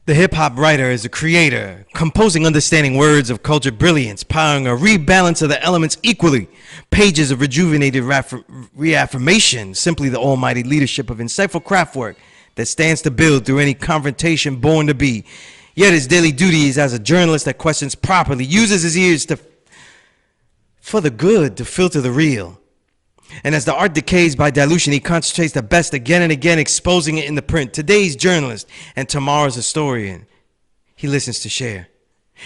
The hip-hop writer is a creator, composing understanding words of cultured brilliance, powering a rebalance of the elements equally, pages of rejuvenated reaffirmation, simply the almighty leadership of insightful craftwork that stands to build through any confrontation born to be. Yet his daily duty is as a journalist that questions properly, uses his ears for the good to filter the real. And as the art decays by dilution, he concentrates the best again and again, exposing it in the print. Today's journalist and tomorrow's historian. He listens to share.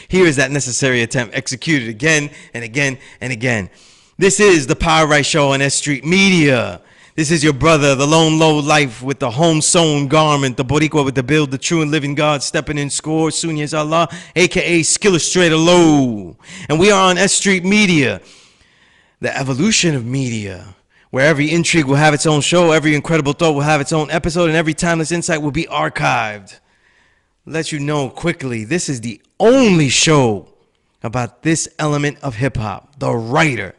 Here is that necessary attempt executed again and again and again. This is the Power Right Show on S.STREET Media. This is your brother, the lone low life with the home-sewn garment, the Boricua with the build, the true and living God stepping in score, SUNEZ Allah, a.k.a. Skillustrator Low. And we are on S.STREET Media, the evolution of media, where every intrigue will have its own show, every incredible thought will have its own episode, and every timeless insight will be archived. Let you know quickly, this is the only show about this element of hip-hop, the writer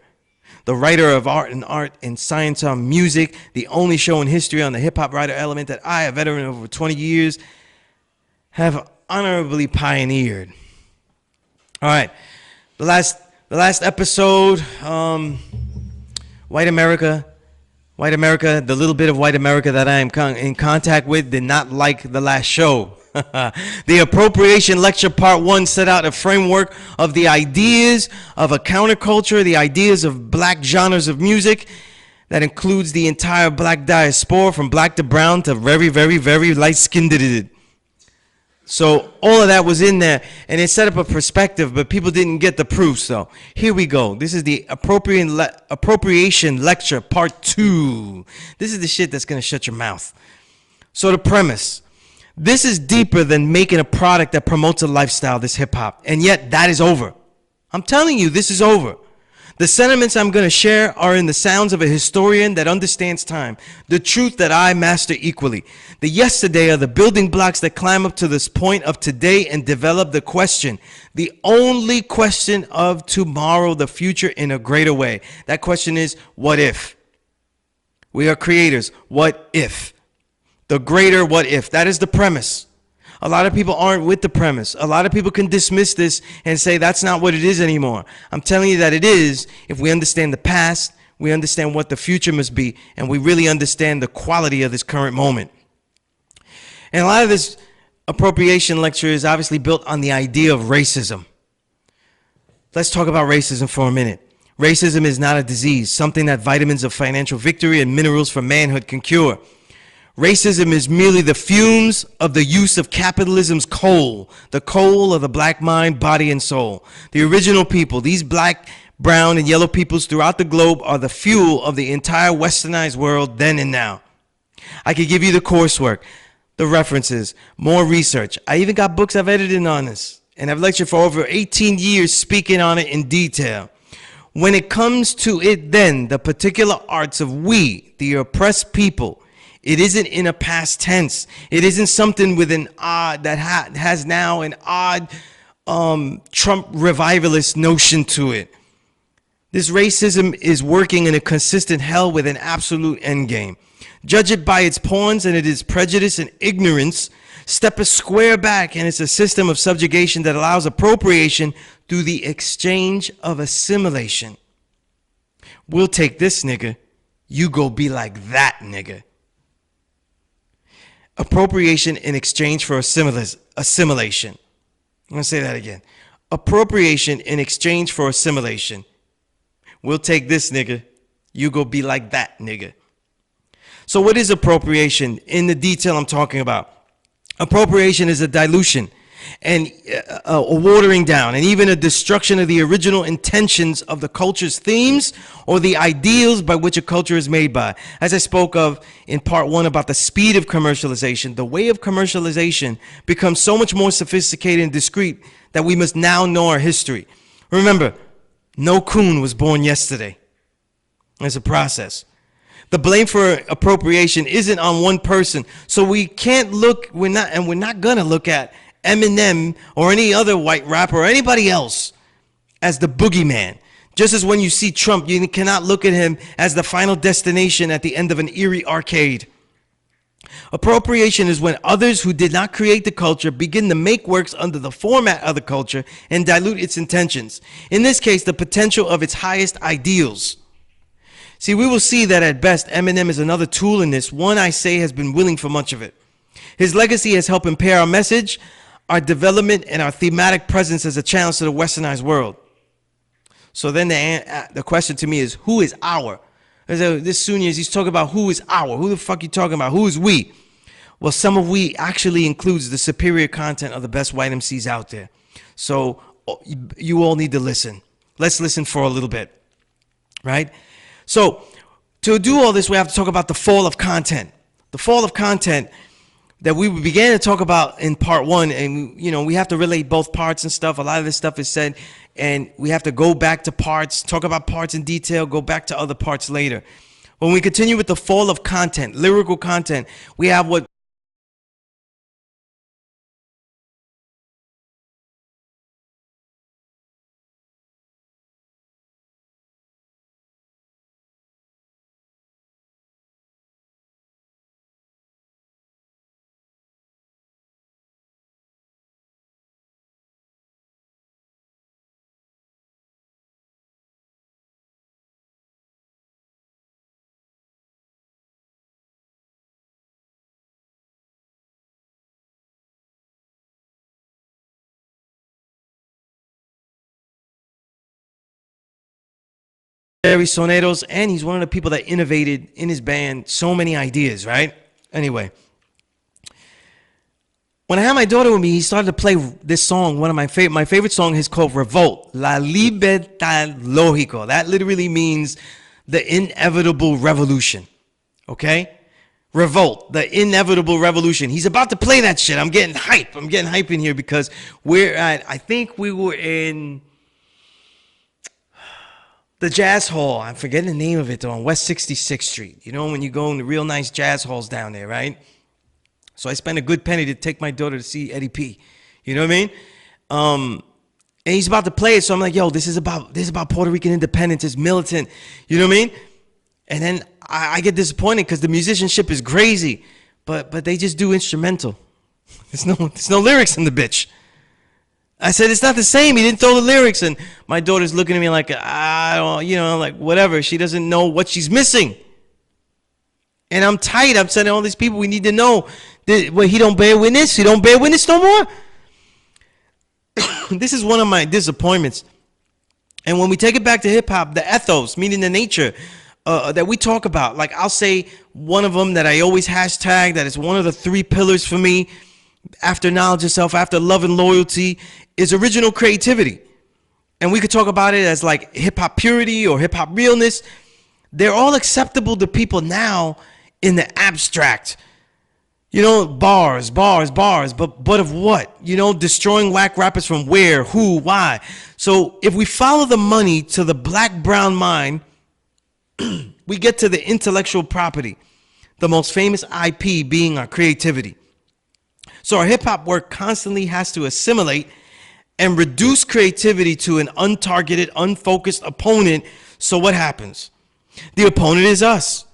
of art and science on music, the only show in history on the hip-hop writer element that I, a veteran of over 20 years, have honorably pioneered. All right, the last episode, White America, the little bit of white America that I am in contact with did not like the last show. The Appropriation Lecture Part 1 set out a framework of the ideas of a counterculture, the ideas of black genres of music that includes the entire black diaspora from black to brown to very, very, very light-skinned. So all of that was in there, and it set up a perspective, but people didn't get the proof. So here we go. This is the Appropriation Lecture Part 2. This is the shit that's going to shut your mouth. So the premise. This is deeper than making a product that promotes a lifestyle, this hip-hop. And yet that is over. I'm telling you, this is over. The sentiments I'm going to share are in the sounds of a historian that understands time, the truth that I master equally. The yesterday are the building blocks that climb up to this point of today and develop the question, the only question of tomorrow, the future in a greater way. That question is, what if? We are creators. What if? The greater what if. That is the premise. A lot of people aren't with the premise. A lot of people can dismiss this and say that's not what it is anymore. I'm telling you that it is if we understand the past, we understand what the future must be, and we really understand the quality of this current moment. And a lot of this appropriation lecture is obviously built on the idea of racism. Let's talk about racism for a minute. Racism is not a disease, something that vitamins of financial victory and minerals for manhood can cure. Racism is merely the fumes of the use of capitalism's coal, the coal of the black mind, body, and soul. The original people, these black, brown, and yellow peoples throughout the globe are the fuel of the entire westernized world then and now. I could give you the coursework, the references, more research. I even got books I've edited on this, and I've lectured for over 18 years speaking on it in detail. When it comes to it then, the particular arts of we, the oppressed people, it isn't in a past tense. It isn't something with an odd, that has now an odd Trump revivalist notion to it. This racism is working in a consistent hell with an absolute endgame. Judge it by its pawns and it is prejudice and ignorance. Step a square back and it's a system of subjugation that allows appropriation through the exchange of assimilation. We'll take this nigga, you go be like that nigga. Appropriation in exchange for assimilation. I'm going to say that again. Appropriation in exchange for assimilation. We'll take this nigga, you go be like that nigga. So what is appropriation in the detail I'm talking about? Appropriation is a dilution and a watering down and even a destruction of the original intentions of the culture's themes or the ideals by which a culture is made by. As I spoke of in part 1 about the speed of commercialization, the way of commercialization becomes so much more sophisticated and discreet that we must now know our history. Remember, no coon was born yesterday. It's a process. The blame for appropriation isn't on one person, so we can't look, we're not gonna look at Eminem or any other white rapper or anybody else as the boogeyman. Just as when you see Trump, you cannot look at him as the final destination at the end of an eerie arcade. Appropriation is when others who did not create the culture begin to make works under the format of the culture and dilute its intentions. In this case, the potential of its highest ideals. See, we will see that at best, Eminem is another tool in this, one I say has been willing for much of it. His legacy has helped impair our message, our development, and our thematic presence as a challenge to the westernized world. So then the question to me is, who is our? This SUNEZ, he's talking about who is our. Who the fuck you talking about? Who is we? Well, some of we actually includes the superior content of the best white MCs out there. So you all need to listen. Let's listen for a little bit, right? So to do all this, we have to talk about the fall of content. The fall of content that we began to talk about in part one, and you know, we have to relate both parts and stuff. A lot of this stuff is said, and we have to go back to parts, talk about parts in detail, go back to other parts later. When we continue with the fall of content, lyrical content, we have what soneros, and he's one of the people that innovated in his band so many ideas, right? Anyway, when I had my daughter with me, he started to play this song. One of my favorite song is called Revolt, La Libertad Lógico. That literally means the inevitable revolution, okay? Revolt, the inevitable revolution. He's about to play that shit. I'm getting hype. I'm getting hype in here because we're at, I think we were in the jazz hall. I'm forgetting the name of it though, on West 66th Street. You know, when you go in the real nice jazz halls down there, right? So I spent a good penny to take my daughter to see Eddie P. You know what I mean? And he's about to play it, so I'm like, yo, this is about Puerto Rican independence. It's militant. You know what I mean? And then I get disappointed because the musicianship is crazy, but they just do instrumental. There's no lyrics in the bitch. I said, it's not the same. He didn't throw the lyrics. And my daughter's looking at me like, I don't, you know, like whatever. She doesn't know what she's missing. And I'm tight. I'm telling all these people we need to know that, well, he don't bear witness. He don't bear witness no more. This is one of my disappointments. And when we take it back to hip hop, the ethos, meaning the nature that we talk about, like I'll say one of them that I always hashtag, that is one of the 3 pillars for me after knowledge of self, after love and loyalty, is original creativity. And we could talk about it as like hip hop purity or hip hop realness. They're all acceptable to people now in the abstract. You know, bars, but of what? You know, destroying whack rappers from where, who, why. So if we follow the money to the black-brown mind, we get to the intellectual property, the most famous IP being our creativity. So our hip-hop work constantly has to assimilate and reduce creativity to an untargeted, unfocused opponent. So what happens? The opponent is us.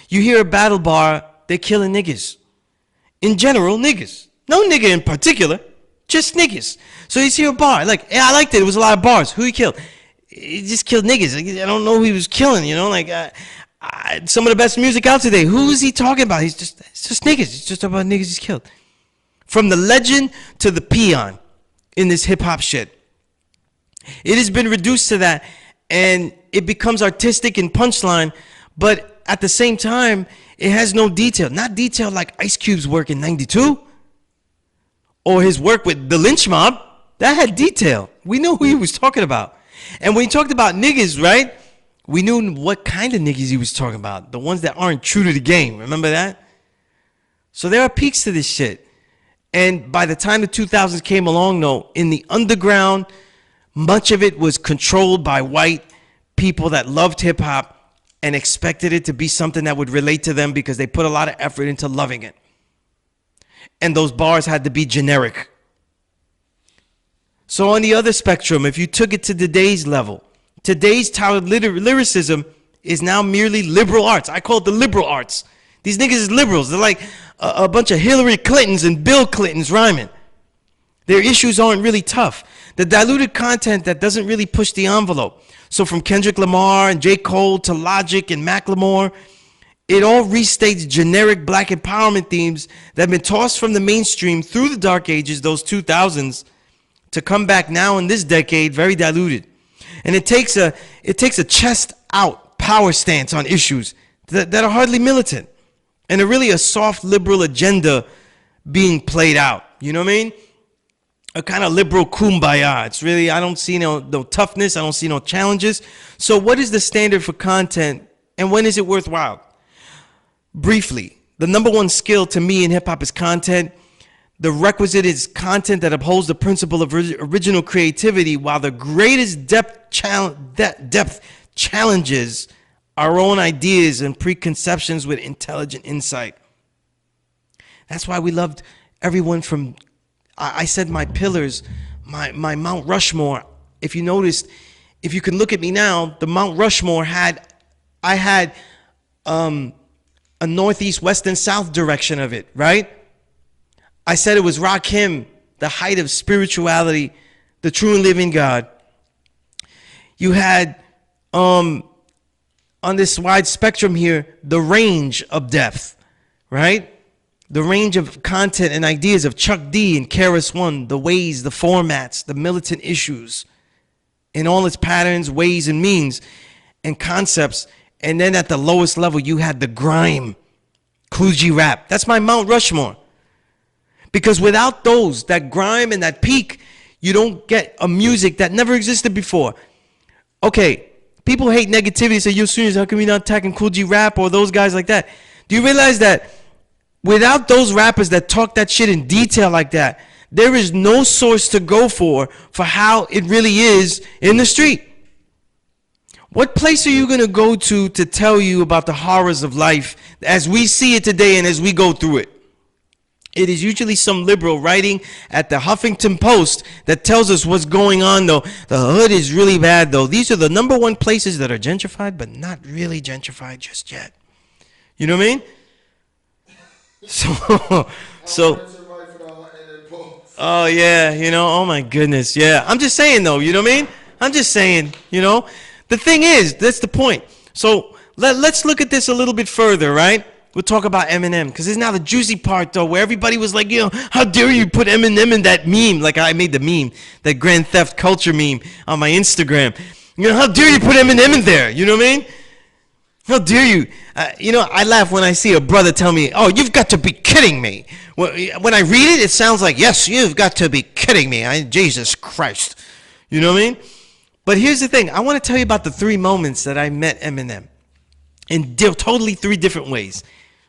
You hear a battle bar, they're killing niggas. In general, niggas. No nigga in particular, just niggas. So you see a bar, like, yeah, I liked it. It was a lot of bars. Who he killed? He just killed niggas. I don't know who he was killing, you know, like some of the best music out today. Who is he talking about? It's just niggas. It's just about niggas he's killed. From the legend to the peon in this hip hop shit. It has been reduced to that, and it becomes artistic and punchline, but at the same time, it has no detail. Not detail like Ice Cube's work in '92 or his work with the Lynch Mob. That had detail. We knew who he was talking about. And when he talked about niggas, right, we knew what kind of niggas he was talking about. The ones that aren't true to the game. Remember that? So there are peaks to this shit. And by the time the 2000s came along, though, in the underground, much of it was controlled by white people that loved hip hop and expected it to be something that would relate to them because they put a lot of effort into loving it. And those bars had to be generic. So on the other spectrum, if you took it to today's level, today's touted lyricism is now merely liberal arts. I call it the liberal arts. These niggas is liberals. They're like a bunch of Hillary Clintons and Bill Clintons rhyming. Their issues aren't really tough. The diluted content that doesn't really push the envelope. So from Kendrick Lamar and J. Cole to Logic and Macklemore, it all restates generic black empowerment themes that have been tossed from the mainstream through the dark ages, those 2000s, to come back now in this decade very diluted. And it takes a chest out power stance on issues that are hardly militant and are really a soft liberal agenda being played out. You know what I mean? A kind of liberal kumbaya. It's really, I don't see no toughness. I don't see no challenges. So what is the standard for content and when is it worthwhile? Briefly, the number one skill to me in hip hop is content. The requisite is content that upholds the principle of original creativity, while the greatest depth challenges our own ideas and preconceptions with intelligent insight. That's why we loved everyone from, I said my pillars, my Mount Rushmore. If you noticed, if you can look at me now, the Mount Rushmore I had a northeast, west, and south direction of it, right? I said it was Rakim, the height of spirituality, the true and living God. You had, on this wide spectrum here, the range of depth, right? The range of content and ideas of Chuck D and KRS-One, the ways, the formats, the militant issues, in all its patterns, ways, and means, and concepts. And then at the lowest level, you had the grime, kludgy rap. That's my Mount Rushmore. Because without those, that grime and that peak, you don't get a music that never existed before. Okay, people hate negativity, say, yo, SUNEZ, how come we not attacking kludgy rap or those guys like that? Do you realize that without those rappers that talk that shit in detail like that, there is no source to go for how it really is in the street? What place are you going to go to tell you about the horrors of life as we see it today and as we go through it? It is usually some liberal writing at the Huffington Post that tells us what's going on, though. The hood is really bad, though. These are the number one places that are gentrified, but not really gentrified just yet. You know what I mean? Oh, yeah, you know, oh, my goodness, yeah. I'm just saying, though, you know what I mean? I'm just saying, you know. The thing is, that's the point. So let's look at this a little bit further, right? We'll talk about Eminem, because this is now the juicy part, though, where everybody was like, you know, how dare you put Eminem in that meme? Like I made the meme, that Grand Theft Culture meme on my Instagram. You know, how dare you put Eminem in there? You know what I mean? How dare you? You know, I laugh when I see a brother tell me, oh, you've got to be kidding me. When I read it, it sounds like, yes, you've got to be kidding me. Jesus Christ. You know what I mean? But here's the thing. I want to tell you about the 3 moments that I met Eminem in totally 3 different ways.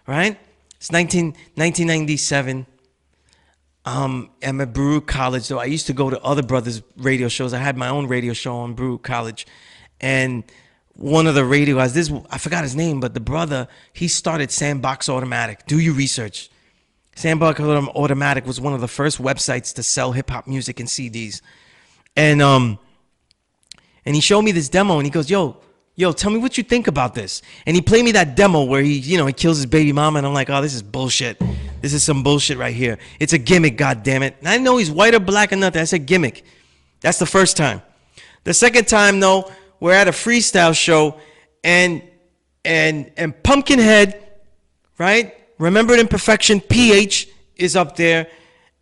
Right? It's 1997. I'm at Baruch College, though. I used to go to other brothers' radio shows. I had my own radio show on Baruch College. And one of the radio guys, I forgot his name, but the brother, he started Sandbox Automatic. Do your research. Sandbox Automatic was one of the first websites to sell hip-hop music and CDs. And he showed me this demo, and he goes, yo, tell me what you think about this. And he played me that demo where he kills his baby mama, and I'm like, oh, this is bullshit. This is some bullshit right here. It's a gimmick, goddammit. And I didn't know he's white or black or nothing. I said gimmick. That's the first time. The second time, though, we're at a freestyle show, and Pumpkinhead, right? Remembered Imperfection, PH is up there,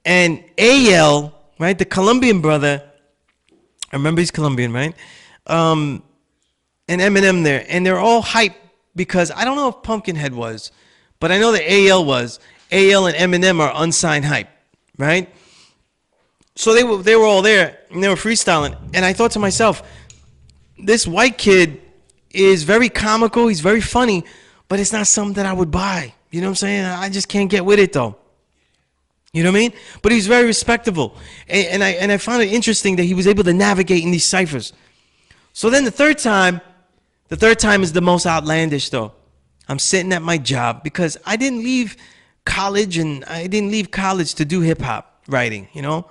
and AL, right? The Colombian brother. I remember he's Colombian, right? And Eminem there, and they're all hyped because I don't know if Pumpkinhead was, but I know that AL was. AL and Eminem are unsigned hype, right? So they were all there, and they were freestyling, and I thought to myself, this white kid is very comical, he's very funny, but it's not something that I would buy. You know what I'm saying? I just can't get with it, though. You know what I mean? But he's very respectable, and I found it interesting that he was able to navigate in these ciphers. So then the third time is the most outlandish, though. I'm sitting at my job because I didn't leave college, to do hip-hop writing, you know?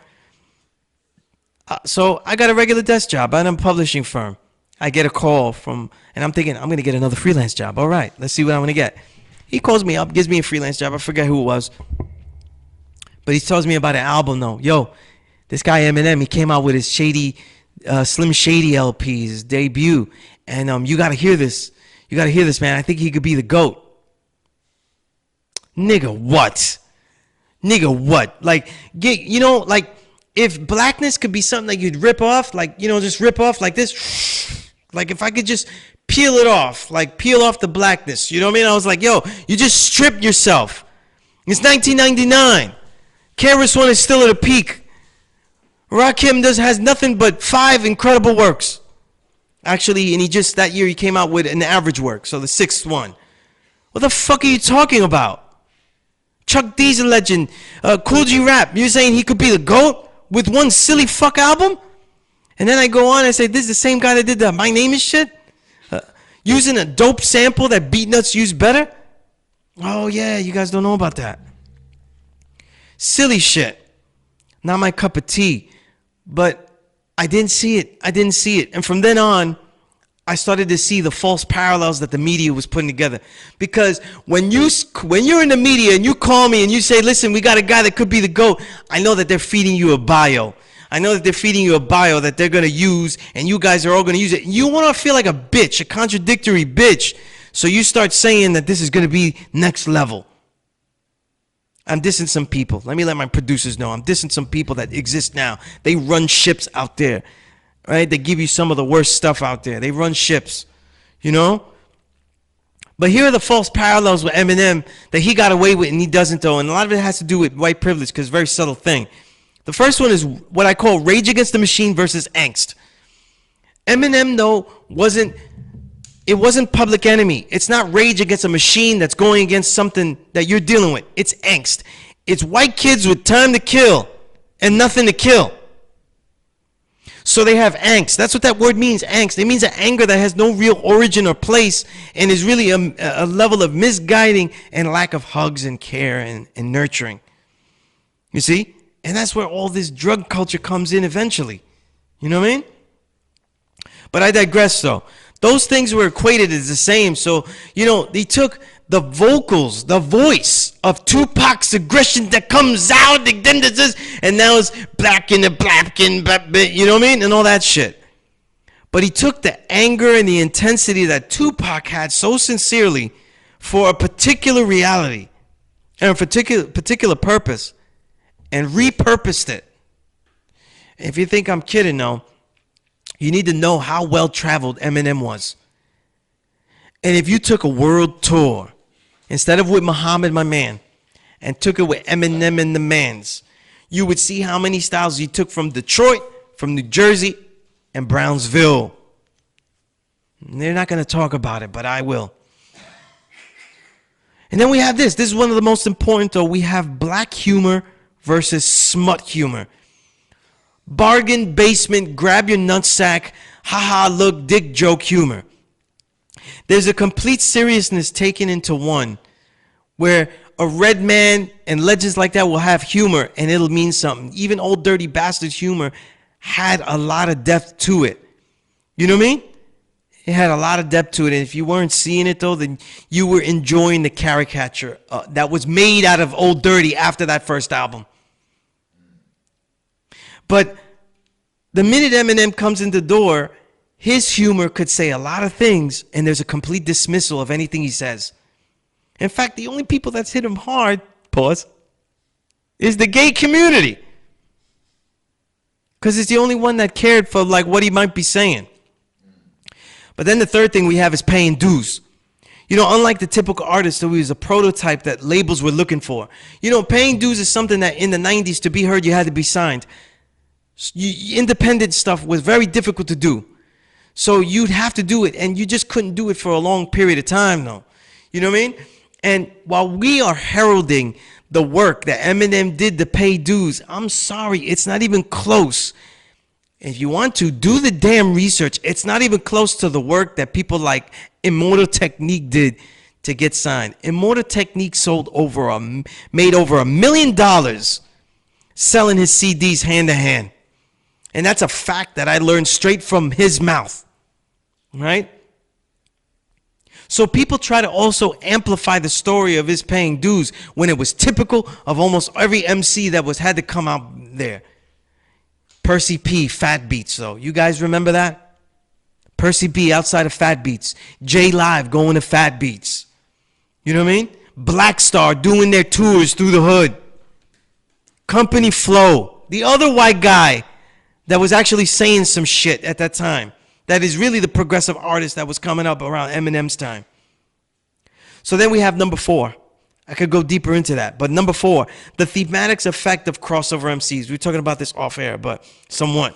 So I got a regular desk job at a publishing firm. I get a call and I'm thinking, I'm going to get another freelance job. All right, let's see what I'm going to get. He calls me up, gives me a freelance job. I forget who it was. But he tells me about an album though. Yo, this guy Eminem, he came out with his Slim Shady LP, his debut. And you gotta hear this. You gotta hear this, man. I think he could be the GOAT. Nigga, what? Nigga, what? Like, like, if blackness could be something that you'd rip off, like, just rip off like this. Like, if I could just peel it off, like, peel off the blackness. You know what I mean? I was like, yo, you just stripped yourself. It's 1999. KRS-One is still at a peak. Rakim has nothing but 5 incredible works. Actually, and that year he came out with an average work, so the 6th one. What the fuck are you talking about? Chuck D's a legend. Cool G Rap, you're saying he could be the GOAT with one silly fuck album? And then I go on and say, this is the same guy that did the My Name Is shit? Using a dope sample that Beatnuts used better? Oh yeah, you guys don't know about that. Silly shit. Not my cup of tea. But I didn't see it. I didn't see it. And from then on, I started to see the false parallels that the media was putting together. Because when you're in the media and you call me and you say, listen, we got a guy that could be the GOAT, I know that they're feeding you a bio. I know that they're feeding you a bio that they're going to use, and you guys are all going to use it. You want to feel like a bitch, a contradictory bitch. So you start saying that this is going to be next level. I'm dissing some people. Let me let my producers know. I'm dissing some people that exist now. They run ships out there. Right? They give you some of the worst stuff out there. They run ships. You know? But here are the false parallels with Eminem that he got away with and he doesn't though. And a lot of it has to do with white privilege because it's a very subtle thing. The first one is what I call Rage Against the Machine versus angst. Eminem though wasn't Public Enemy. It's not rage against a machine that's going against something that you're dealing with. It's angst. It's white kids with time to kill and nothing to kill. So they have angst. That's what that word means, angst. It means an anger that has no real origin or place and is really a level of misguiding and lack of hugs and care and nurturing. You see? And that's where all this drug culture comes in eventually. You know what I mean? But I digress though. Those things were equated as the same. So, they took the vocals, the voice of Tupac's aggression that comes out, and now it's black in the black, you know what I mean? And all that shit. But he took the anger and the intensity that Tupac had so sincerely for a particular reality and a particular purpose and repurposed it. If you think I'm kidding, no. You need to know how well traveled Eminem was. And if you took a world tour, instead of with Muhammad, my man, and took it with Eminem and the Mans, you would see how many styles he took from Detroit, from New Jersey, and Brownsville. And they're not going to talk about it, but I will. And then we have this. This is one of the most important, though. We have black humor versus smut humor. Bargain basement, grab your nutsack, haha, look, dick joke humor. There's a complete seriousness taken into one where a red man and legends like that will have humor and it'll mean something. Even Old Dirty Bastard's humor had a lot of depth to it. You know what I mean? It had a lot of depth to it. And if you weren't seeing it though, then you were enjoying the caricature that was made out of Old Dirty after that first album. But the minute Eminem comes in the door, his humor could say a lot of things, and there's a complete dismissal of anything he says. In fact, the only people that's hit him hard, is the gay community. Because it's the only one that cared for like what he might be saying. But then the third thing we have is paying dues. Unlike the typical artist who is a prototype that labels were looking for. Paying dues is something that in the 90s, to be heard, you had to be signed. Independent stuff was very difficult to do. So you'd have to do it, and you just couldn't do it for a long period of time, though. You know what I mean? And while we are heralding the work that Eminem did to pay dues, I'm sorry, it's not even close. If you want to, do the damn research. It's not even close to the work that people like Immortal Technique did to get signed. Immortal Technique made over $1 million selling his CDs hand to hand. And that's a fact that I learned straight from his mouth. Right? So people try to also amplify the story of his paying dues when it was typical of almost every MC that was had to come out there. Percy P, Fat Beats, though. You guys remember that? Percy P outside of Fat Beats. J Live going to Fat Beats. You know what I mean? Black Star doing their tours through the hood. Company Flow, the other white guy that was actually saying some shit at that time. That is really the progressive artist that was coming up around Eminem's time. So then we have number 4. I could go deeper into that. But number 4, the thematics effect of crossover MCs. We were talking about this off air, but somewhat.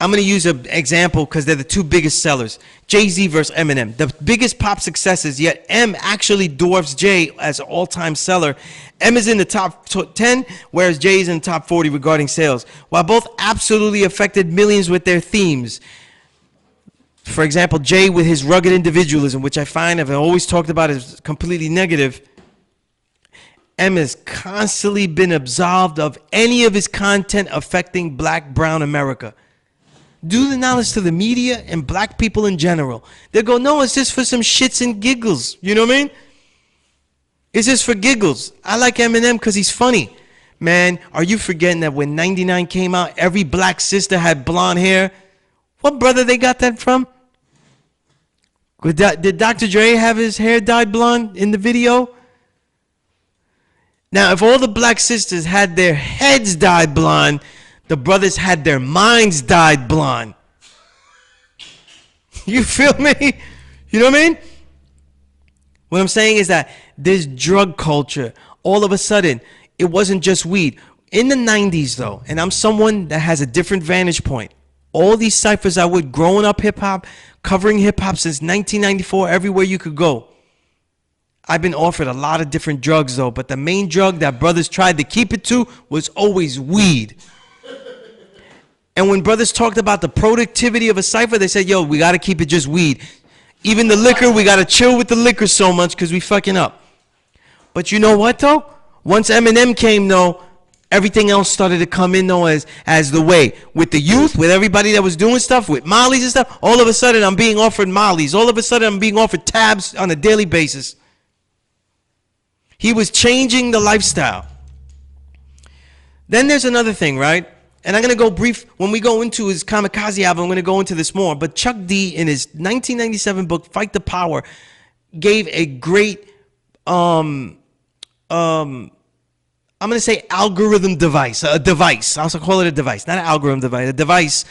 I'm going to use an example because they're the 2 biggest sellers. Jay-Z versus Eminem. The biggest pop successes, yet M actually dwarfs Jay as an all-time seller. M is in the top 10, whereas Jay is in the top 40 regarding sales. While both absolutely affected millions with their themes. For example, Jay with his rugged individualism, which I find I've always talked about as completely negative. M has constantly been absolved of any of his content affecting black, brown America. Due the knowledge to the media and black people in general. They go, no, it's just for some shits and giggles. You know what I mean? It's just for giggles. I like Eminem because he's funny. Man, are you forgetting that when 99 came out, every black sister had blonde hair? What brother they got that from? Did Dr. Dre have his hair dyed blonde in the video? Now, if all the black sisters had their heads dyed blonde, the brothers had their minds dyed blonde. You feel me? You know what I mean? What I'm saying is that this drug culture, all of a sudden, it wasn't just weed. In the 90s, though, and I'm someone that has a different vantage point. All these ciphers I would, growing up hip-hop, covering hip-hop since 1994, everywhere you could go. I've been offered a lot of different drugs, though, but the main drug that brothers tried to keep it to was always weed. And when brothers talked about the productivity of a cipher, they said, yo, we got to keep it just weed. Even the liquor, we got to chill with the liquor so much because we fucking up. But you know what, though? Once Eminem came, though, everything else started to come in, though, as the way. With the youth, with everybody that was doing stuff, with mollies and stuff, all of a sudden I'm being offered mollies. All of a sudden I'm being offered tabs on a daily basis. He was changing the lifestyle. Then there's another thing, right? And I'm going to go brief. When we go into his Kamikaze album, I'm going to go into this more. But Chuck D, in his 1997 book, Fight the Power, gave a great, I'm going to say algorithm device, a device. I'll also call it a device, not an algorithm device, a device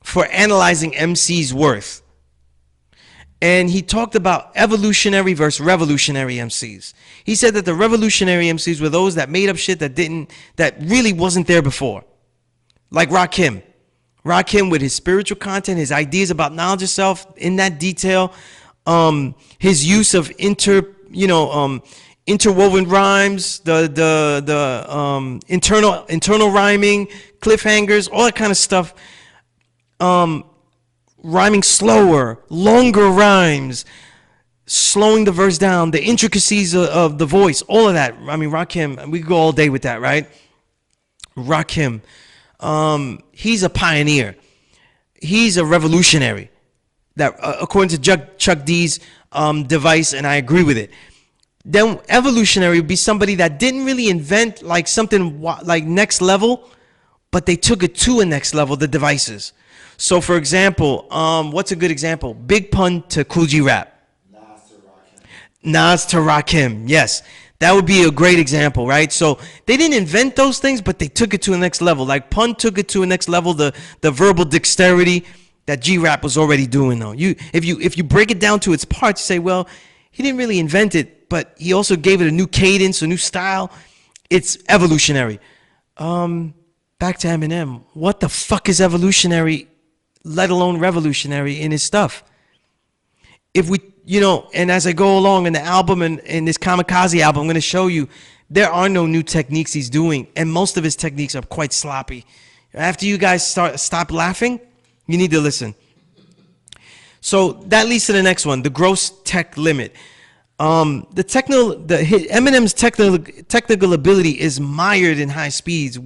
for analyzing MC's worth. And he talked about evolutionary versus revolutionary MCs. He said that the revolutionary MCs were those that made up shit that really wasn't there before. Like Rakim. Rakim with his spiritual content, his ideas about knowledge of self in that detail, his use of interwoven rhymes, the internal rhyming, cliffhangers, all that kind of stuff. Rhyming slower, longer rhymes, slowing the verse down, the intricacies of the voice, all of that. I mean, Rakim, we could go all day with that, right? Rakim. He's a pioneer. He's a revolutionary. That according to Chuck D's device, and I agree with it. Then evolutionary would be somebody that didn't really invent like something like next level, but they took it to a next level, the devices. So for example, what's a good example? Big Pun to Cool G Rap. Nas to Rakim, yes. That would be a great example, right? So they didn't invent those things, but they took it to a next level. Like Pun took it to a next level, the verbal dexterity that G-Rap was already doing, though. If you break it down to its parts, you say, well, he didn't really invent it, but he also gave it a new cadence, a new style. It's evolutionary. Back to Eminem. What the fuck is evolutionary, let alone revolutionary in his stuff? If we, and as I go along in the album and in this Kamikaze album, I'm going to show you there are no new techniques he's doing, and most of his techniques are quite sloppy. After you guys stop laughing, you need to listen. So that leads to the next one, the gross tech limit. Eminem's technical ability is mired in high speeds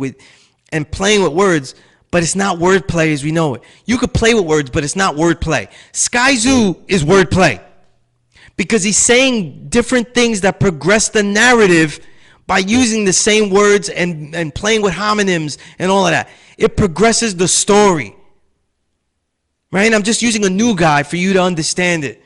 and playing with words, but it's not wordplay as we know it. You could play with words, but it's not wordplay. Sky Zoo is wordplay. because he's saying different things that progress the narrative by using the same words and playing with homonyms and all of that. It progresses the story. Right? I'm just using a new guy for you to understand it.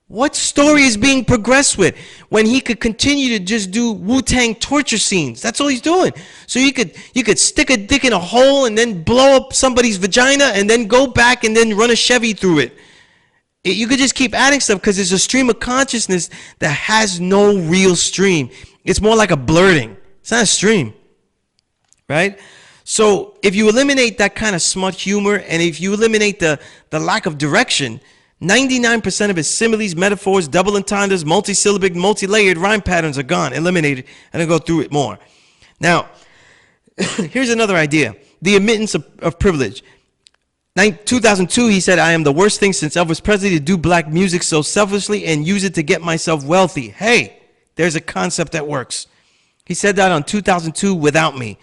What story is being progressed with when he could continue to just do Wu-Tang torture scenes? That's all he's doing. So you could stick a dick in a hole and then blow up somebody's vagina and then go back and then run a Chevy through it. You could just keep adding stuff because there's a stream of consciousness that has no real stream. It's more like a blurting. It's not a stream. Right? So if you eliminate that kind of smut humor and if you eliminate the lack of direction, 99% of his similes, metaphors, double entendres, multisyllabic, multi-layered rhyme patterns are gone, eliminated, and I'll go through it more. Now, here's another idea. The admittance of privilege. 2002, he said, I am the worst thing since Elvis Presley to do black music so selfishly and use it to get myself wealthy. Hey, there's a concept that works. He said that on 2002 without me.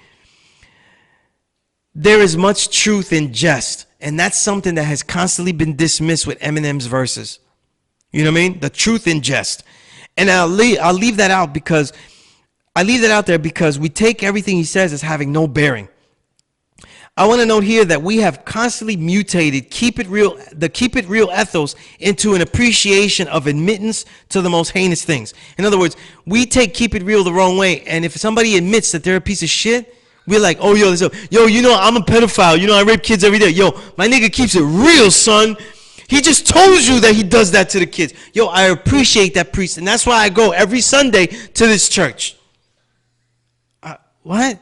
There is much truth in jest, and that's something that has constantly been dismissed with Eminem's verses. You know what I mean? The truth in jest. And I'll leave that out because there because we take everything he says as having no bearing. I want to note here that we have constantly mutated the keep it real ethos into an appreciation of admittance to the most heinous things. In other words, we take keep it real the wrong way, and if somebody admits that they're a piece of shit, we're like, oh, yo, you know, I'm a pedophile. You know, I rape kids every day. Yo, my nigga keeps it real, son. He just told you that he does that to the kids. Yo, I appreciate that priest, and that's why I go every Sunday to this church. What?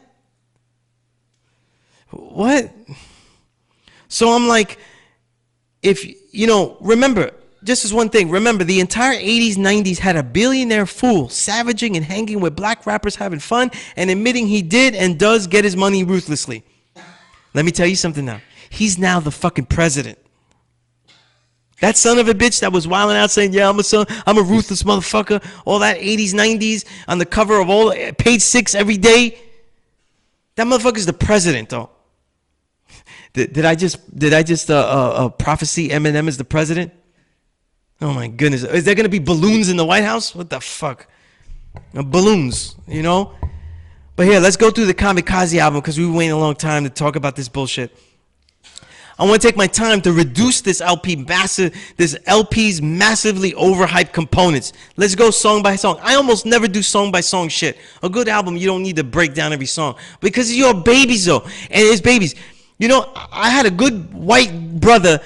What? So I'm like, if, you know, remember, just as one thing, remember the entire 80s, 90s had a billionaire fool savaging and hanging with black rappers having fun and admitting he did and does get his money ruthlessly. Let me tell you something now. He's now the fucking president. That son of a bitch that was wilding out saying, yeah, I'm a ruthless motherfucker, all that 80s, 90s on the cover of all page 6 every day. That motherfucker's the president, though. Did I just prophesy Eminem as the president? Oh my goodness. Is there going to be balloons in the White House? What the fuck? Balloons, you know? But here, let's go through the Kamikaze album because we've been waiting a long time to talk about this bullshit. I want to take my time to reduce this LP's massively overhyped components. Let's go song by song. I almost never do song by song shit. A good album, you don't need to break down every song because you're babies though, and it's babies. You know, I had a good white brother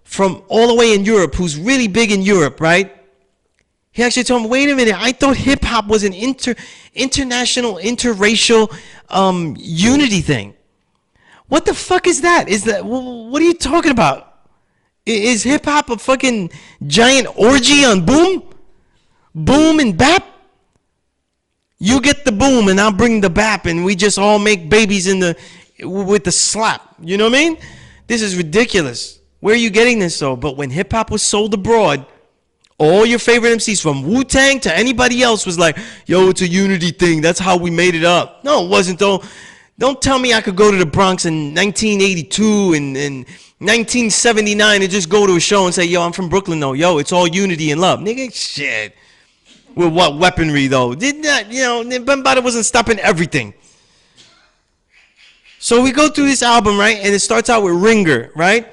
from all the way in Europe who's really big in Europe, right? He actually told me, wait a minute, I thought hip hop was an international, interracial unity thing. What the fuck is that? What are you talking about? Is hip hop a fucking giant orgy on boom? Boom and bap? You get the boom and I'll bring the bap and we just all make babies with the slap. You know what I mean? This is ridiculous. Where are you getting this though? But when hip hop was sold abroad, all your favorite MCs from Wu-Tang to anybody else was like, yo, it's a unity thing. That's how we made it up. No, it wasn't though. Don't tell me I could go to the Bronx in 1982 and 1979 and just go to a show and say, yo, I'm from Brooklyn though. Yo, it's all unity and love. Nigga, shit. With what weaponry though? Did not, you know, Bambaataa wasn't stopping everything. So we go through this album, right? And it starts out with Ringer, right?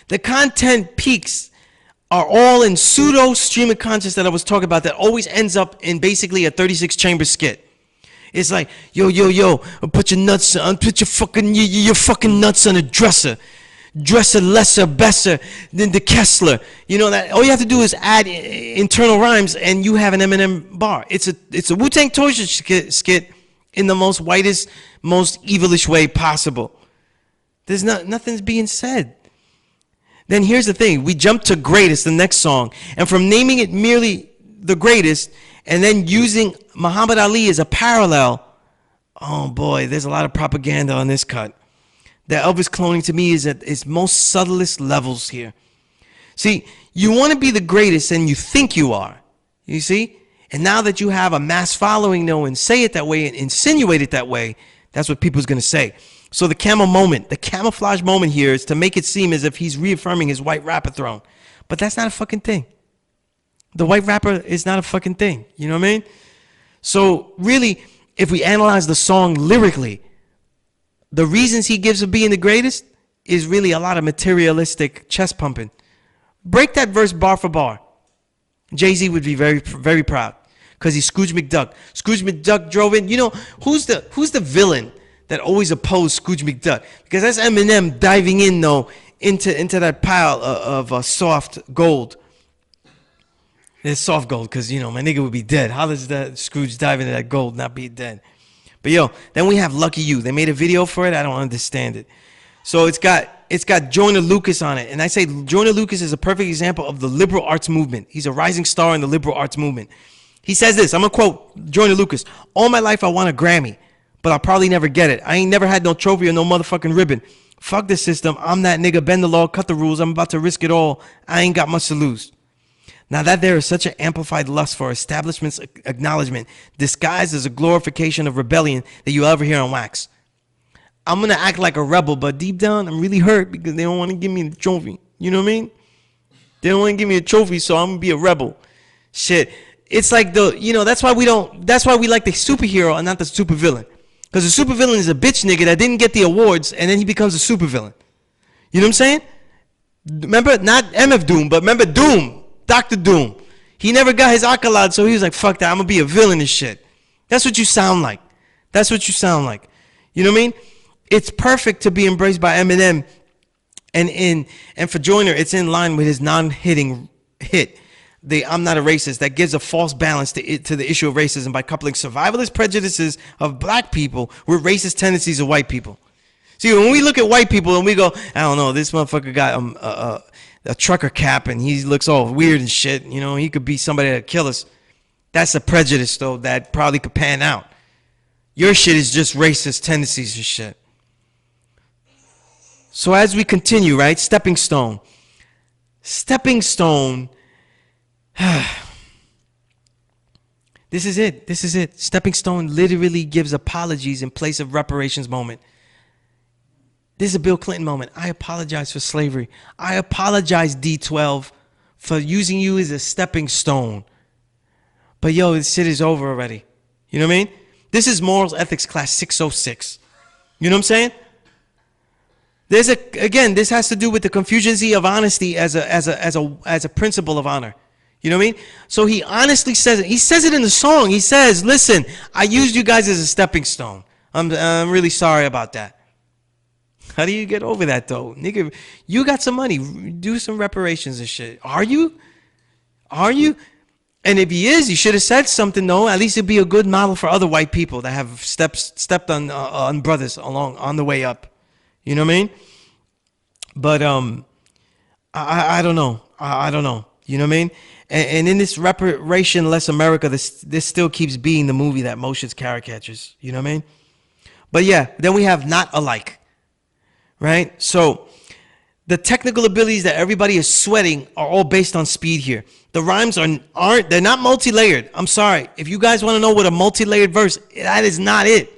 The content peaks are all in pseudo stream of consciousness that I was talking about that always ends up in basically a 36-chamber skit. It's like, yo, put your nuts on, put your fucking nuts on a dresser. Dresser lesser, besser than the Kessler. You know that all you have to do is add internal rhymes and you have an Eminem bar. It's a Wu-Tang torture skit in the most whitest, most evilish way possible. There's nothing's being said. Then here's the thing. We jump to Greatest, the next song. And from naming it merely the greatest and then using Muhammad Ali as a parallel, oh boy, there's a lot of propaganda on this cut. The Elvis cloning to me is at its most subtlest levels here. See, you want to be the greatest and you think you are. You see? And now that you have a mass following, though, and say it that way and insinuate it that way, that's what people's going to say. So the camouflage moment here is to make it seem as if he's reaffirming his white rapper throne. But that's not a fucking thing. The white rapper is not a fucking thing. You know what I mean? So really, if we analyze the song lyrically, the reasons he gives for being the greatest is really a lot of materialistic chest pumping. Break that verse bar for bar. Jay-Z would be very, very proud because he's Scrooge McDuck. Scrooge McDuck drove in. You know, who's the villain that always opposed Scrooge McDuck? Because that's Eminem diving in, though, into that pile of soft gold. It's soft gold because, you know, my nigga would be dead. How does that Scrooge dive into that gold not be dead? But, yo, then we have Lucky You. They made a video for it. I don't understand it. So it's got Joyner Lucas on it. And I say Joyner Lucas is a perfect example of the liberal arts movement. He's a rising star in the liberal arts movement. He says this. I'm going to quote Joyner Lucas. All my life I want a Grammy, but I'll probably never get it. I ain't never had no trophy or no motherfucking ribbon. Fuck the system. I'm that nigga. Bend the law. Cut the rules. I'm about to risk it all. I ain't got much to lose. Now that there is such an amplified lust for establishment's acknowledgement disguised as a glorification of rebellion that you'll ever hear on wax. I'm going to act like a rebel, but deep down, I'm really hurt because they don't want to give me the trophy. You know what I mean? They don't want to give me a trophy, so I'm going to be a rebel. Shit. It's like that's why we like the superhero and not the supervillain. Because the supervillain is a bitch nigga that didn't get the awards, and then he becomes a supervillain. You know what I'm saying? Remember, not MF Doom, but remember Doom, Dr. Doom. He never got his accolade, so he was like, fuck that, I'm going to be a villain and shit. That's what you sound like. That's what you sound like. You know what I mean? It's perfect to be embraced by Eminem, and for Joyner, it's in line with his non-hitting hit, the I'm Not a Racist, that gives a false balance to the issue of racism by coupling survivalist prejudices of black people with racist tendencies of white people. See, when we look at white people and we go, I don't know, this motherfucker got a trucker cap and he looks all weird and shit, you know, he could be somebody that kill us. That's a prejudice, though, that probably could pan out. Your shit is just racist tendencies and shit. So as we continue, right, Stepping Stone. Stepping Stone. This is it. This is it. Stepping Stone literally gives apologies in place of reparations moment. This is a Bill Clinton moment. I apologize for slavery. I apologize, D12, for using you as a stepping stone. But yo, this shit is over already. You know what I mean? This is morals ethics class 606. You know what I'm saying? Again, this has to do with the confugency of honesty as a principle of honor. You know what I mean? So he honestly says it. He says it in the song. He says, listen, I used you guys as a stepping stone. I'm really sorry about that. How do you get over that, though? Nigga, you got some money. Do some reparations and shit. Are you? Are you? And if he is, you should have said something, though. At least it'd be a good model for other white people that have stepped on brothers on the way up. You know what I mean? But I don't know. I don't know. You know what I mean? And in this reparation-less America, this still keeps being the movie that motions caricatures. You know what I mean? But yeah, then we have Not Alike. Right? So the technical abilities that everybody is sweating are all based on speed here. The rhymes they're not multi-layered. I'm sorry. If you guys want to know what a multi-layered verse, that is not it.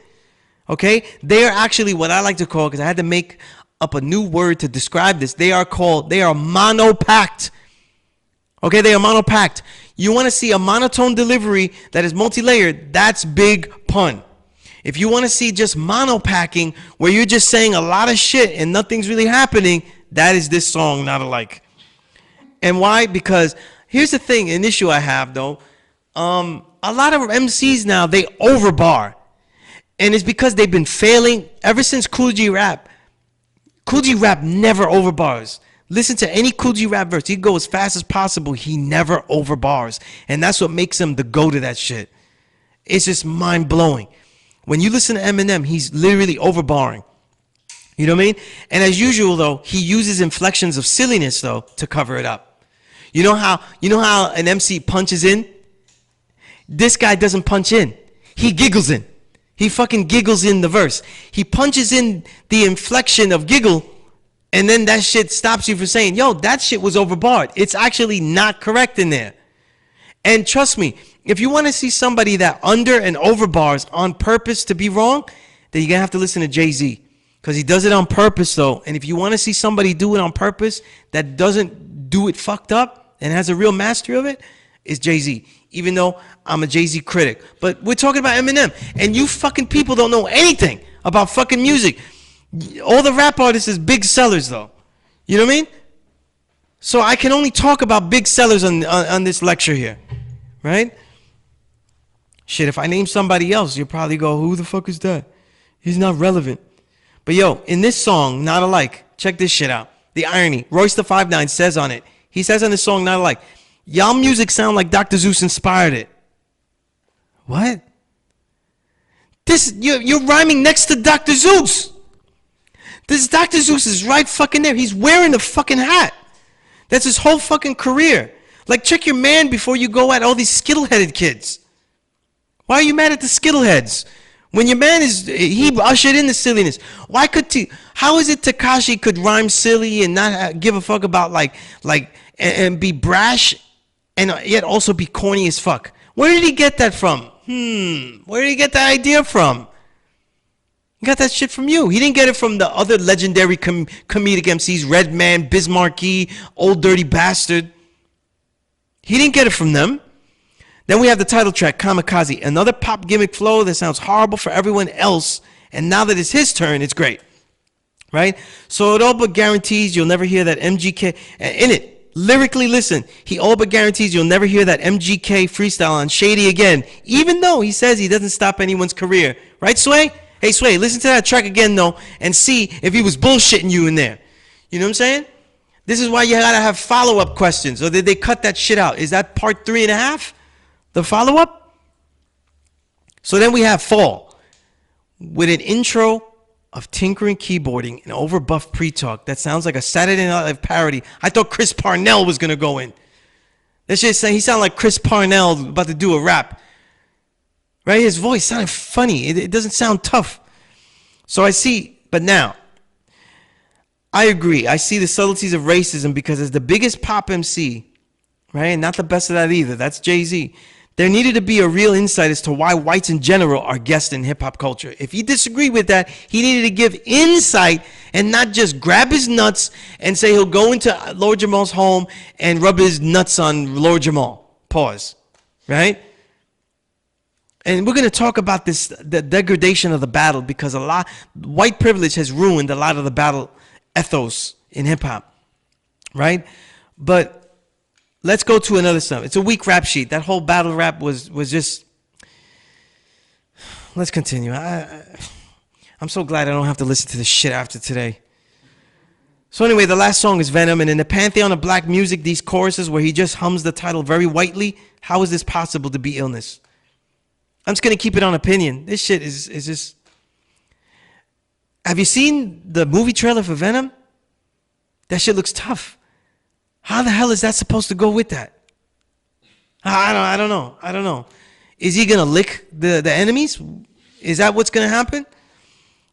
Okay? They are actually what I like to call, because I had to make up a new word to describe this. They are monopacked. Okay? They are monopacked. You want to see a monotone delivery that is multi-layered, that's Big Pun. If you want to see just monopacking, where you're just saying a lot of shit and nothing's really happening, that is this song, Not Alike. And why? Because here's the thing, an issue I have, though. A lot of MCs now, they overbar. And it's because they've been failing ever since Cool G Rap. Cool G Rap never overbars. Listen to any Cool G Rap verse. He go as fast as possible. He never overbars. And that's what makes him the go to that shit. It's just mind-blowing. When you listen to Eminem, he's literally overbarring. You know what I mean? And as usual, though, he uses inflections of silliness, though, to cover it up. You know how an MC punches in? This guy doesn't punch in. He giggles in. He fucking giggles in the verse. He punches in the inflection of giggle, and then that shit stops you from saying, yo, that shit was overbarred. It's actually not correct in there. And trust me, if you want to see somebody that under and over bars on purpose to be wrong, then you're going to have to listen to Jay-Z. Because he does it on purpose, though. And if you want to see somebody do it on purpose that doesn't do it fucked up and has a real mastery of it, is Jay-Z, even though I'm a Jay-Z critic. But we're talking about Eminem, and you fucking people don't know anything about fucking music. All the rap artists is big sellers, though. You know what I mean? So I can only talk about big sellers on this lecture here, right? Shit, if I name somebody else, you'll probably go, who the fuck is that? He's not relevant. But yo, in this song, Not Alike, check this shit out. The irony. Royce the 5'9" says on it. He says on this song, Not Alike, y'all music sound like Dr. Zeus inspired it. What? You're rhyming next to Dr. Zeus. This Dr. Zeus is right fucking there. He's wearing the fucking hat. That's his whole fucking career. Like, check your man before you go at all these skittle-headed kids. Why are you mad at the skittle-heads? When your man he ushered in the silliness. How is it Tekashi could rhyme silly and not give a fuck about and be brash and yet also be corny as fuck? Where did he get that from? Where did he get that idea from? He got that shit from you. He didn't get it from the other legendary comedic MCs, Redman, Biz Markie, Old Dirty Bastard. He didn't get it from them. Then we have the title track, Kamikaze, another pop gimmick flow that sounds horrible for everyone else, and now that it's his turn, it's great, right? So it all but guarantees you'll never hear that MGK, in it, lyrically listen, he all but guarantees you'll never hear that MGK freestyle on Shady again, even though he says he doesn't stop anyone's career, right, Sway? Hey, Sway, listen to that track again, though, and see if he was bullshitting you in there. You know what I'm saying? This is why you gotta have follow-up questions, or did they cut that shit out? Is that part 3.5? The follow-up? So then we have Fall with an intro of tinkering keyboarding and overbuffed pre-talk that sounds like a Saturday Night Live parody. I thought Chris Parnell was going to go in. That shit saying he sounded like Chris Parnell about to do a rap. Right? His voice sounded funny. It doesn't sound tough. So I see, but now, I agree. I see the subtleties of racism because as the biggest pop MC, right, and not the best of that either, that's Jay-Z, there needed to be a real insight as to why whites in general are guests in hip-hop culture. If he disagreed with that, he needed to give insight and not just grab his nuts and say he'll go into Lord Jamal's home and rub his nuts on Lord Jamal. Pause. Right? And we're going to talk about this, the degradation of the battle, because white privilege has ruined a lot of the battle ethos in hip-hop. Right? But let's go to another song. It's a weak rap sheet. That whole battle rap was just... Let's continue. I'm so glad I don't have to listen to this shit after today. So anyway, the last song is Venom. And in the pantheon of black music, these choruses where he just hums the title very whitely, how is this possible to be illness? I'm just going to keep it on opinion. This shit is just... Have you seen the movie trailer for Venom? That shit looks tough. How the hell is that supposed to go with that? I don't know. Is he going to lick the enemies? Is that what's going to happen?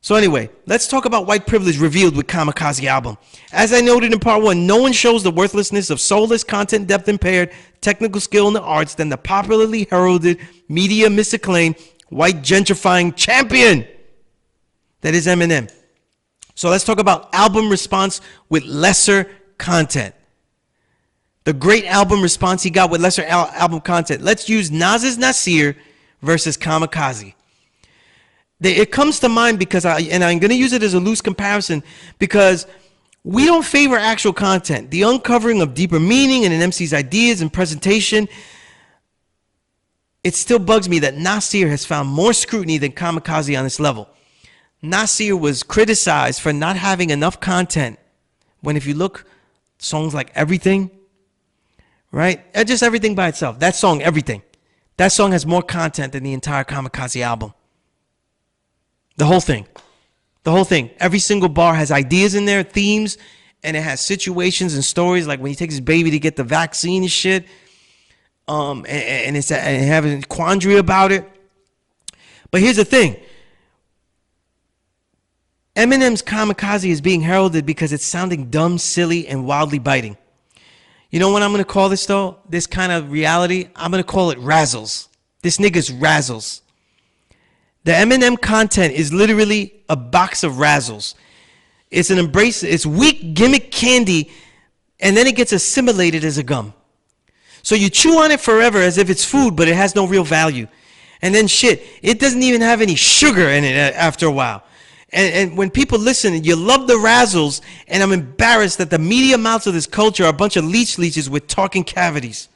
So anyway, let's talk about white privilege revealed with Kamikaze album. As I noted in part 1, no one shows the worthlessness of soulless, content depth impaired, technical skill in the arts than the popularly heralded, media misacclaimed, white gentrifying champion that is Eminem. So let's talk about album response with lesser content. The great album response he got with lesser album content. Let's use Nas's Nasir versus Kamikaze. It comes to mind because I'm going to use it as a loose comparison because we don't favor actual content. The uncovering of deeper meaning in an MC's ideas and presentation. It still bugs me that Nasir has found more scrutiny than Kamikaze on this level. Nasir was criticized for not having enough content. When if you look, songs like Everything, right? Just Everything by itself. That song, Everything. That song has more content than the entire Kamikaze album. The whole thing. The whole thing. Every single bar has ideas in there, themes, and it has situations and stories like when he takes his baby to get the vaccine and shit. And it's having a quandary about it. But here's the thing. Eminem's Kamikaze is being heralded because it's sounding dumb, silly, and wildly biting. You know what I'm going to call this, though? This kind of reality? I'm going to call it razzles. This nigga's razzles. The Eminem content is literally a box of razzles. It's an embrace. It's weak gimmick candy, and then it gets assimilated as a gum. So you chew on it forever as if it's food, but it has no real value. And then shit, it doesn't even have any sugar in it after a while. And when people listen, you love the razzles, and I'm embarrassed that the media mouths of this culture are a bunch of leeches with talking cavities.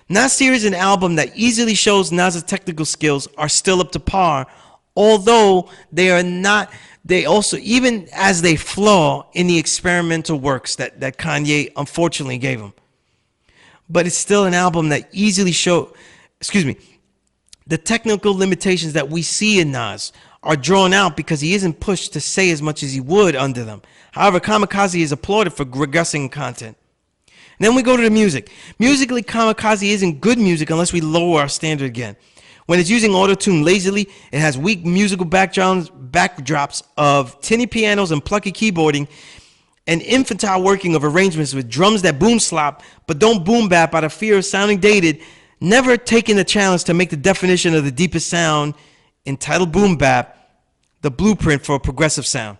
Nasir is an album that easily shows Nas's technical skills are still up to par, although they are not. They also, even as they flaw in the experimental works that Kanye unfortunately gave him. But it's still an album that easily the technical limitations that we see in Nas are drawn out because he isn't pushed to say as much as he would under them. However, Kamikaze is applauded for regressing content. And then we go to the music. Musically, Kamikaze isn't good music unless we lower our standard again. When it's using auto-tune lazily, it has weak musical backdrops of tinny pianos and plucky keyboarding, and infantile working of arrangements with drums that boom slop but don't boom bap out of fear of sounding dated, never taking the challenge to make the definition of the deepest sound, entitled boom bap, the blueprint for a progressive sound.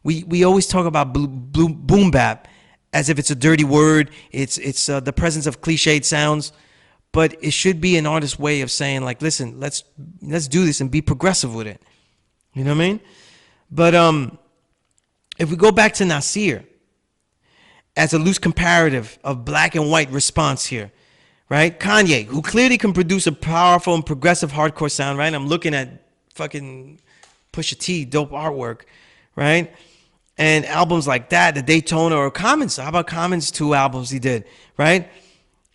We always talk about boom bap as if it's a dirty word. It's the presence of cliched sounds, but it should be an artist's way of saying, like, listen, let's do this and be progressive with it. You know what I mean? But if we go back to Nasir as a loose comparative of black and white response here, right? Kanye, who clearly can produce a powerful and progressive hardcore sound, right? I'm looking at fucking Pusha T, dope artwork, right? And albums like that, the Daytona or Commons. How about Commons' 2 albums he did, right?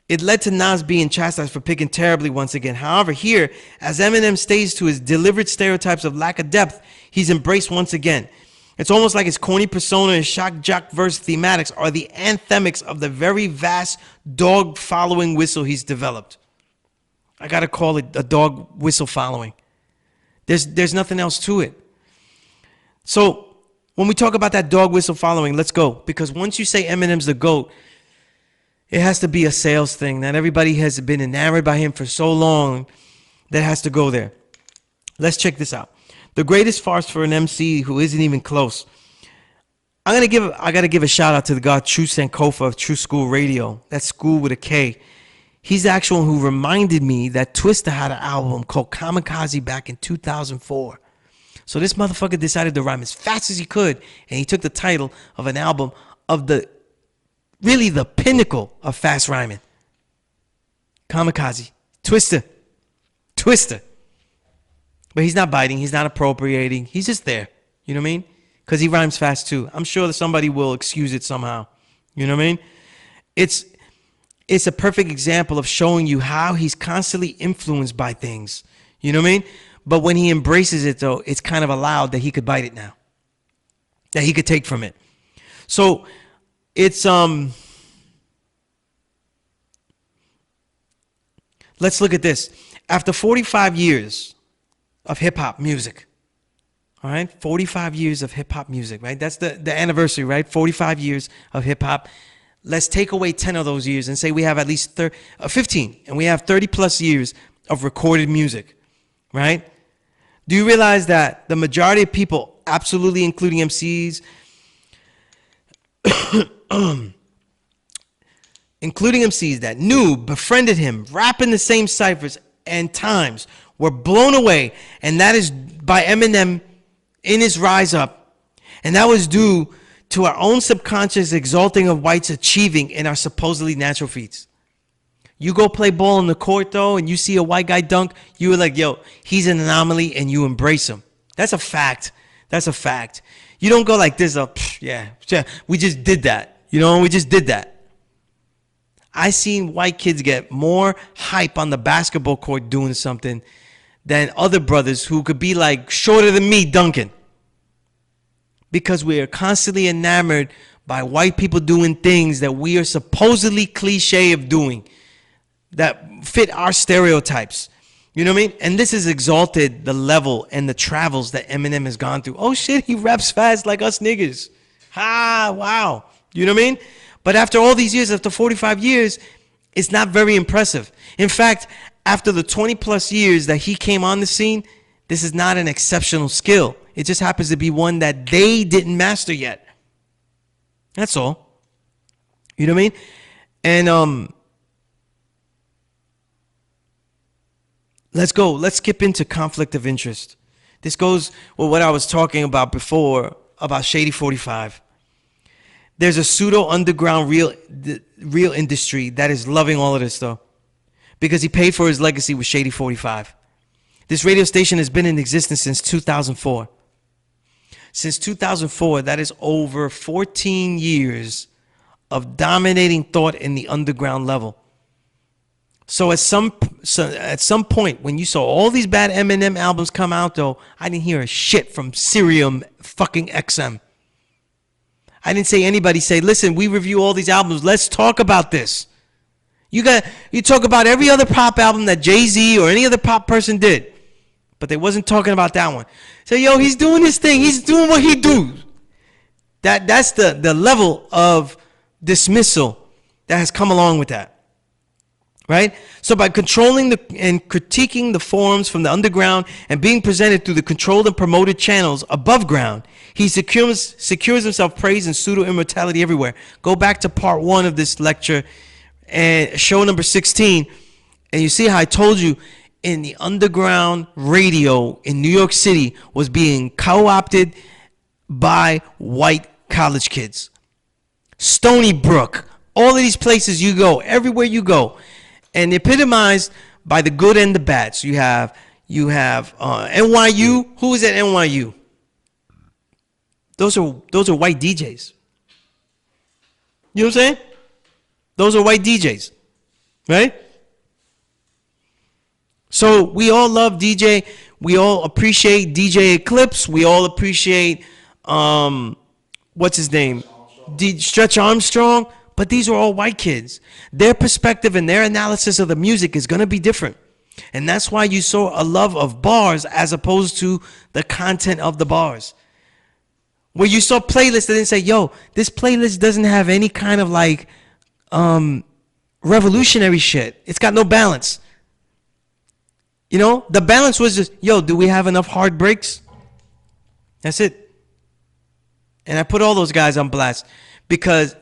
It led to Nas being chastised for picking terribly once again. However, here, as Eminem stays to his deliberate stereotypes of lack of depth, he's embraced once again. It's almost like his corny persona and shock jock verse thematics are the anthemics of the very vast dog following whistle he's developed. I gotta call it a dog whistle following. There's nothing else to it. So when we talk about that dog whistle following, let's go. Because once you say Eminem's the GOAT, it has to be a sales thing. That everybody has been enamored by him for so long that has to go there. Let's check this out. The greatest farce for an MC who isn't even close. I gotta give a shout out to the guy True Sankofa of True School Radio. That's school with a K. He's the actual one who reminded me that Twista had an album called Kamikaze back in 2004. So this motherfucker decided to rhyme as fast as he could, and he took the title of an album of really the pinnacle of fast rhyming. Kamikaze. Twista. But he's not biting. He's not appropriating. He's just there. You know what I mean? Because he rhymes fast too. I'm sure that somebody will excuse it somehow. You know what I mean? It's a perfect example of showing you how he's constantly influenced by things. You know what I mean? But when he embraces it, though, it's kind of allowed that he could bite it now. That he could take from it. So it's let's look at this. After 45 years of hip-hop music, all right? 45 years of hip-hop music, right? That's the anniversary, right? 45 years of hip-hop. Let's take away 10 of those years and say we have at least 15, and we have 30-plus years of recorded music, right? Do you realize that the majority of people, absolutely including MCs, including MCs that knew, befriended him, rapping the same ciphers and times, were blown away, and that is by Eminem in his rise up, and that was due to our own subconscious exalting of whites achieving in our supposedly natural feats. You go play ball in the court though, and you see a white guy dunk, you were like, yo, he's an anomaly, and you embrace him. That's a fact. That's a fact. You don't go like this, yeah, we just did that. You know, we just did that. I seen white kids get more hype on the basketball court doing something than other brothers who could be like shorter than me dunking. Because we are constantly enamored by white people doing things that we are supposedly cliche of doing, that fit our stereotypes. You know what I mean? And this has exalted the level and the travels that Eminem has gone through. Oh shit, he raps fast like us niggas. Wow. You know what I mean? But after all these years, after 45 years, it's not very impressive. In fact, after the 20 plus years that he came on the scene, this is not an exceptional skill. It just happens to be one that they didn't master yet. That's all. You know what I mean? And let's go. Let's skip into conflict of interest. This goes with what I was talking about before about Shady 45. There's a pseudo underground real industry that is loving all of this though, because he paid for his legacy with Shady 45. This radio station has been in existence since 2004. Since 2004, that is over 14 years of dominating thought in the underground level. So at some point, when you saw all these bad Eminem albums come out, though, I didn't hear a shit from Sirium fucking XM. I didn't say anybody say, listen, we review all these albums. Let's talk about this. You talk about every other pop album that Jay-Z or any other pop person did. But they wasn't talking about that one. So, yo, he's doing this thing. He's doing what he do. That's the level of dismissal that has come along with that. Right? So by controlling and critiquing the forums from the underground and being presented through the controlled and promoted channels above ground, he secures himself praise and pseudo-immortality everywhere. Go back to part 1 of this lecture and show number 16, and you see how I told you in the underground radio in New York City was being co-opted by white college kids. Stony Brook, all of these places you go, everywhere you go, and epitomized by the good and the bad. So you have NYU. Who is at NYU? Those are white DJs. You know what I'm saying? Those are white DJs, right? So we all love DJ. We all appreciate DJ Eclipse. We all appreciate what's his name? Stretch Armstrong. But these are all white kids. Their perspective and their analysis of the music is going to be different. And that's why you saw a love of bars as opposed to the content of the bars. Where you saw playlists that didn't say, yo, this playlist doesn't have any kind of like revolutionary shit. It's got no balance. You know, the balance was just, yo, do we have enough hard breaks? That's it. And I put all those guys on blast.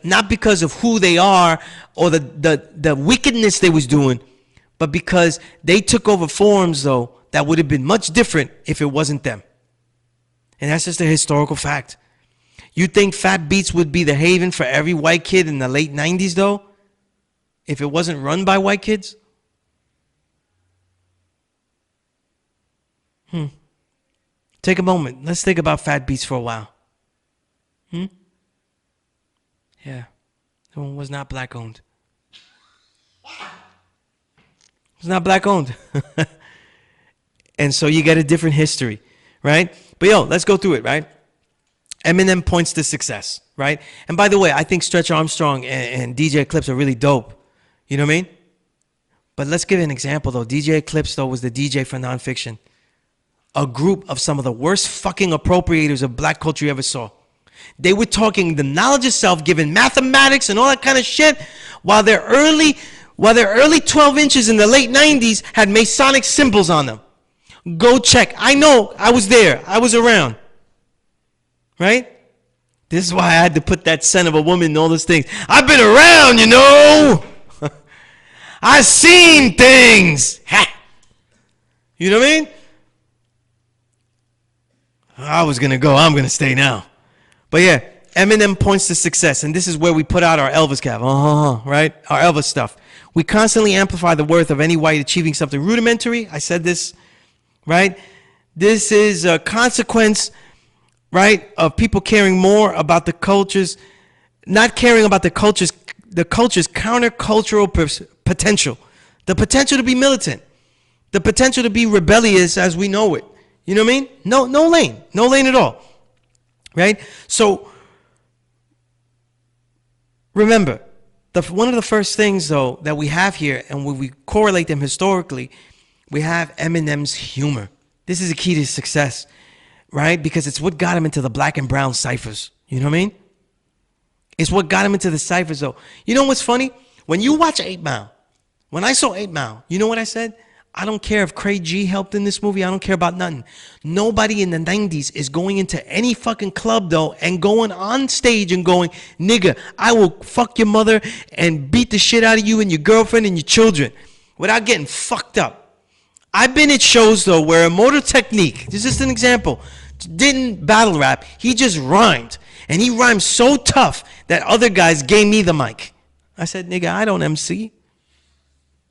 Not because of who they are or the wickedness they was doing, but because they took over forms, though, that would have been much different if it wasn't them. And that's just a historical fact. You think Fat Beats would be the haven for every white kid in the late 90s, though, if it wasn't run by white kids? Take a moment. Let's think about Fat Beats for a while. Yeah, that one was not black owned. It was not black owned. And so you get a different history, right? But yo, let's go through it, right? Eminem points to success, right? And by the way, I think Stretch Armstrong and DJ Eclipse are really dope. You know what I mean? But let's give an example, though. DJ Eclipse, though, was the DJ for Nonfiction. A group of some of the worst fucking appropriators of black culture you ever saw. They were talking the knowledge of self, giving mathematics and all that kind of shit, while their early 12 inches in the late 90s had Masonic symbols on them. Go check. I know. I was there. I was around. Right? This is why I had to put that son of a woman and all those things. I've been around, you know. I've seen things. Ha! You know what I mean? I was going to go. I'm going to stay now. But yeah, Eminem points to success, and this is where we put out our Elvis cap, right? Our Elvis stuff. We constantly amplify the worth of any white achieving something rudimentary. I said this, right? This is a consequence, right, of people caring more about the cultures, not caring about the culture's countercultural potential. The potential to be militant. The potential to be rebellious as we know it. You know what I mean? No lane. No lane at all. Right? So, remember, one of the first things, though, that we have here, and when we correlate them historically, we have Eminem's humor. This is a key to success, right? Because it's what got him into the black and brown ciphers. You know what I mean? It's what got him into the ciphers, though. You know what's funny? When you watch 8 Mile, when I saw 8 Mile, you know what I said? I don't care if Craig G helped in this movie. I don't care about nothing. Nobody in the 90s is going into any fucking club, though, and going on stage and going, nigga, I will fuck your mother and beat the shit out of you and your girlfriend and your children without getting fucked up. I've been at shows though where a Motor Technique, this is just an example, didn't battle rap. He just rhymed, and he rhymed so tough that other guys gave me the mic. I said, "Nigga, I don't MC.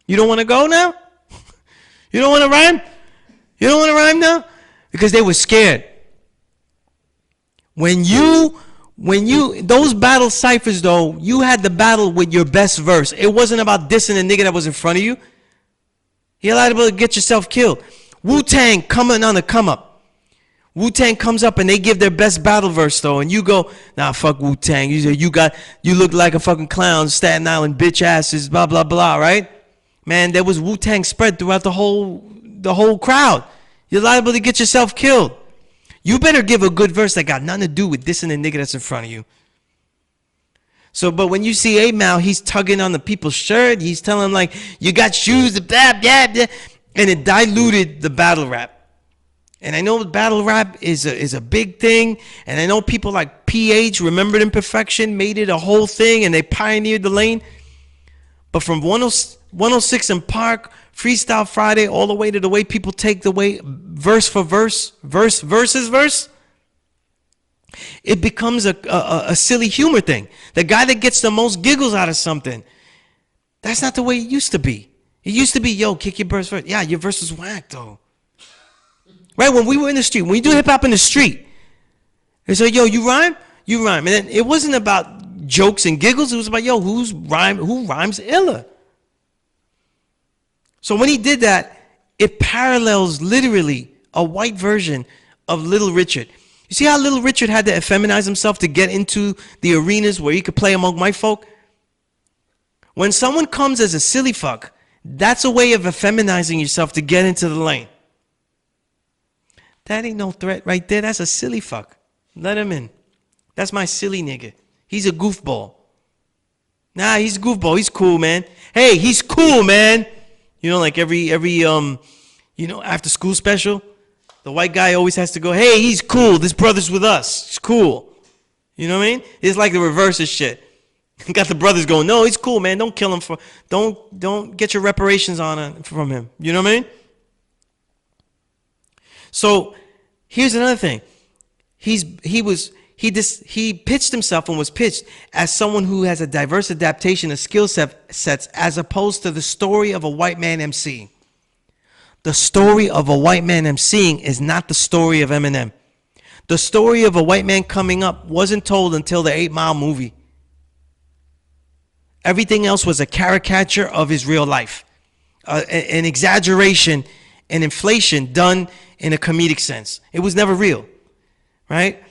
You don't want to go now? You don't want to rhyme? You don't want to rhyme now?" Because they were scared. When you those battle ciphers though, you had the battle with your best verse. It wasn't about dissing a nigga that was in front of you. You're liable to get yourself killed. Wu-Tang coming on the come up. Wu-Tang comes up and they give their best battle verse though, and you go, "Nah, fuck Wu-Tang. You look like a fucking clown, Staten Island bitch asses, blah blah blah," right? Man, there was Wu-Tang spread throughout the whole crowd. You're liable to get yourself killed. You better give a good verse that got nothing to do with dissing the nigga that's in front of you. So, but when you see 8 Mile, he's tugging on the people's shirt. He's telling them like, "You got shoes," blah, blah, blah, and it diluted the battle rap. And I know battle rap is a big thing. And I know people like PH, Remembered Imperfection, made it a whole thing, and they pioneered the lane. But from 106 and Park, Freestyle Friday, all the way to the way people take the way verse for verse, versus verse, it becomes a silly humor thing. The guy that gets the most giggles out of something, that's not the way it used to be. It used to be, "Yo, kick your verse first." Yeah, your verse was whack though. Right, when we were in the street, when we do hip hop in the street, they say, "Yo, you rhyme? You rhyme." And then it wasn't about jokes and giggles. It was about, "Yo, who rhymes iller?" So when he did that, it parallels literally a white version of Little Richard. You see how Little Richard had to effeminize himself to get into the arenas where he could play among white folk? When someone comes as a silly fuck, that's a way of effeminizing yourself to get into the lane. That ain't no threat right there. That's a silly fuck. Let him in. That's my silly nigga. He's a goofball. Nah, he's a goofball. He's cool, man. Hey, he's cool, man. You know, like every after school special, the white guy always has to go, "Hey, he's cool. This brother's with us. He's cool." You know what I mean? It's like the reverse of shit. Got the brothers going, "No, he's cool, man. Don't kill him don't get your reparations from him." You know what I mean? So here's another thing. He pitched himself and was pitched as someone who has a diverse adaptation of skill sets as opposed to the story of a white man emceeing. The story of a white man emceeing is not the story of Eminem. The story of a white man coming up wasn't told until the 8 Mile movie. Everything else was a caricature of his real life, an exaggeration and inflation done in a comedic sense. It was never real, right?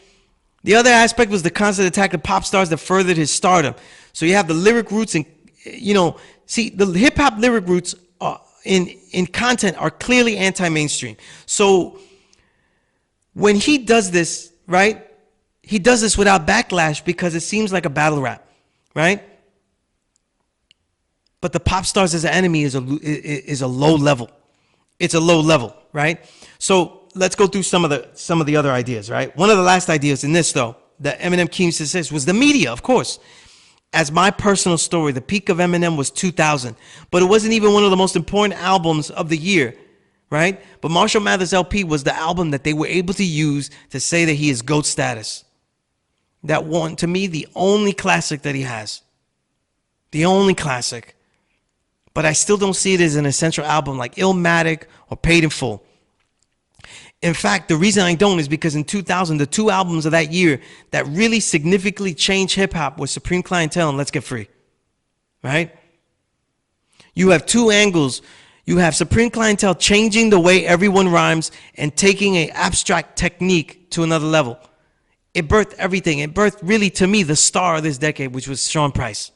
The other aspect was the constant attack of pop stars that furthered his stardom. So you have the lyric roots, and the hip hop lyric roots in content are clearly anti-mainstream. So when he does this, right, he does this without backlash because it seems like a battle rap, right? But the pop stars as an enemy is a low level. It's a low level, right? So let's go through some of the other ideas, right? One of the last ideas in this, though, that Eminem came to say was the media, of course. As my personal story, the peak of Eminem was 2000, but it wasn't even one of the most important albums of the year, right? But Marshall Mathers LP was the album that they were able to use to say that he is GOAT status. That one, to me, the only classic that he has. The only classic. But I still don't see it as an essential album like Illmatic or Paid in Full. In fact, the reason I don't is because in 2000, the 2 albums of that year that really significantly changed hip-hop was Supreme Clientele and Let's Get Free, right? You have 2 angles. You have Supreme Clientele changing the way everyone rhymes and taking an abstract technique to another level. It birthed everything. It birthed, really, to me, the star of this decade, which was Sean Price,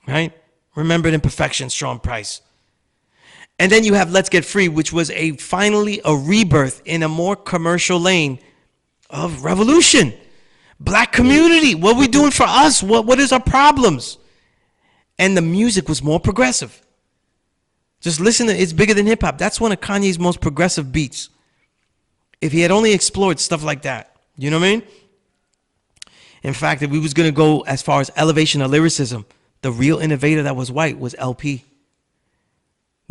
right? Remembered Imperfection, Sean Price. And then you have Let's Get Free, which was finally a rebirth in a more commercial lane of revolution. Black community, what are we doing for us? What is our problems? And the music was more progressive. Just listen to It's Bigger Than Hip Hop. That's one of Kanye's most progressive beats. If he had only explored stuff like that. You know what I mean? In fact, if we was going to go as far as elevation of lyricism, the real innovator that was white was LP.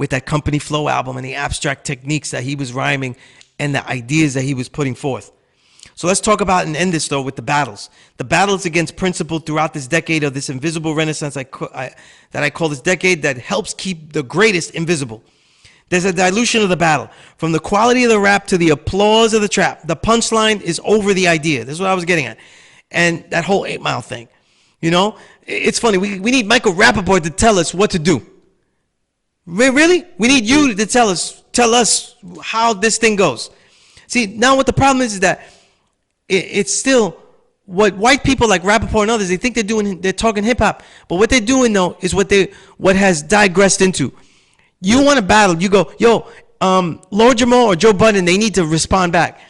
with that Company Flow album and the abstract techniques that he was rhyming and the ideas that he was putting forth. So let's talk about and end this, though, with the battles. The battles against principle throughout this decade of this invisible renaissance that I call this decade that helps keep the greatest invisible. There's a dilution of the battle. From the quality of the rap to the applause of the trap. The punchline is over the idea. This is what I was getting at. And that whole 8 Mile thing. You know, it's funny. We need Michael Rappaport to tell us what to do. Really? We need you to tell us how this thing goes. See, now what the problem is that it's still what white people like Rappaport and others, they think they're talking hip hop. But what they're doing, though, is what has digressed into. You want to battle, you go, yo, Lord Jamal or Joe Budden, they need to respond back.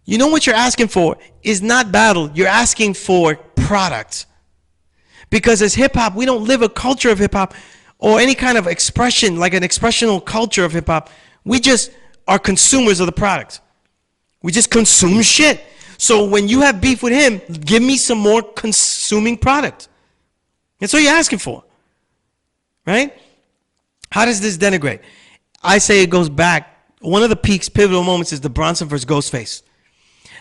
You know what you're asking for is not battle. You're asking for product. Because as hip hop, we don't live a culture of hip hop or any kind of expression, like an expressional culture of hip hop. We just are consumers of the product. We just consume shit. So when you have beef with him, give me some more consuming product. That's what you're asking for. Right? How does this denigrate? I say it goes back. One of the peaks, pivotal moments is the Bronson versus Ghostface.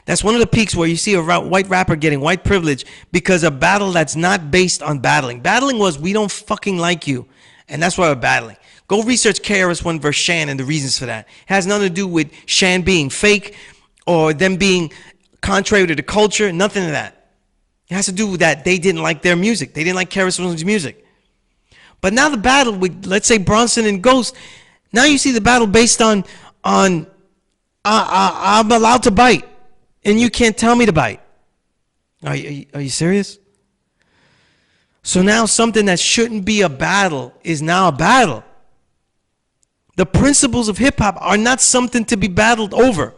That's one of the peaks where you see a white rapper getting white privilege because a battle that's not based on battling. Battling was, we don't fucking like you. And that's why we're battling. Go research KRS-One versus Shan and the reasons for that. It has nothing to do with Shan being fake or them being contrary to the culture. Nothing of that. It has to do with that they didn't like their music. They didn't like KRS-One's music. But now the battle with, let's say, Bronson and Ghost, now you see the battle based on I'm allowed to bite, and you can't tell me to bite. Are you serious? So now something that shouldn't be a battle is now a battle. The principles of hip-hop are not something to be battled over.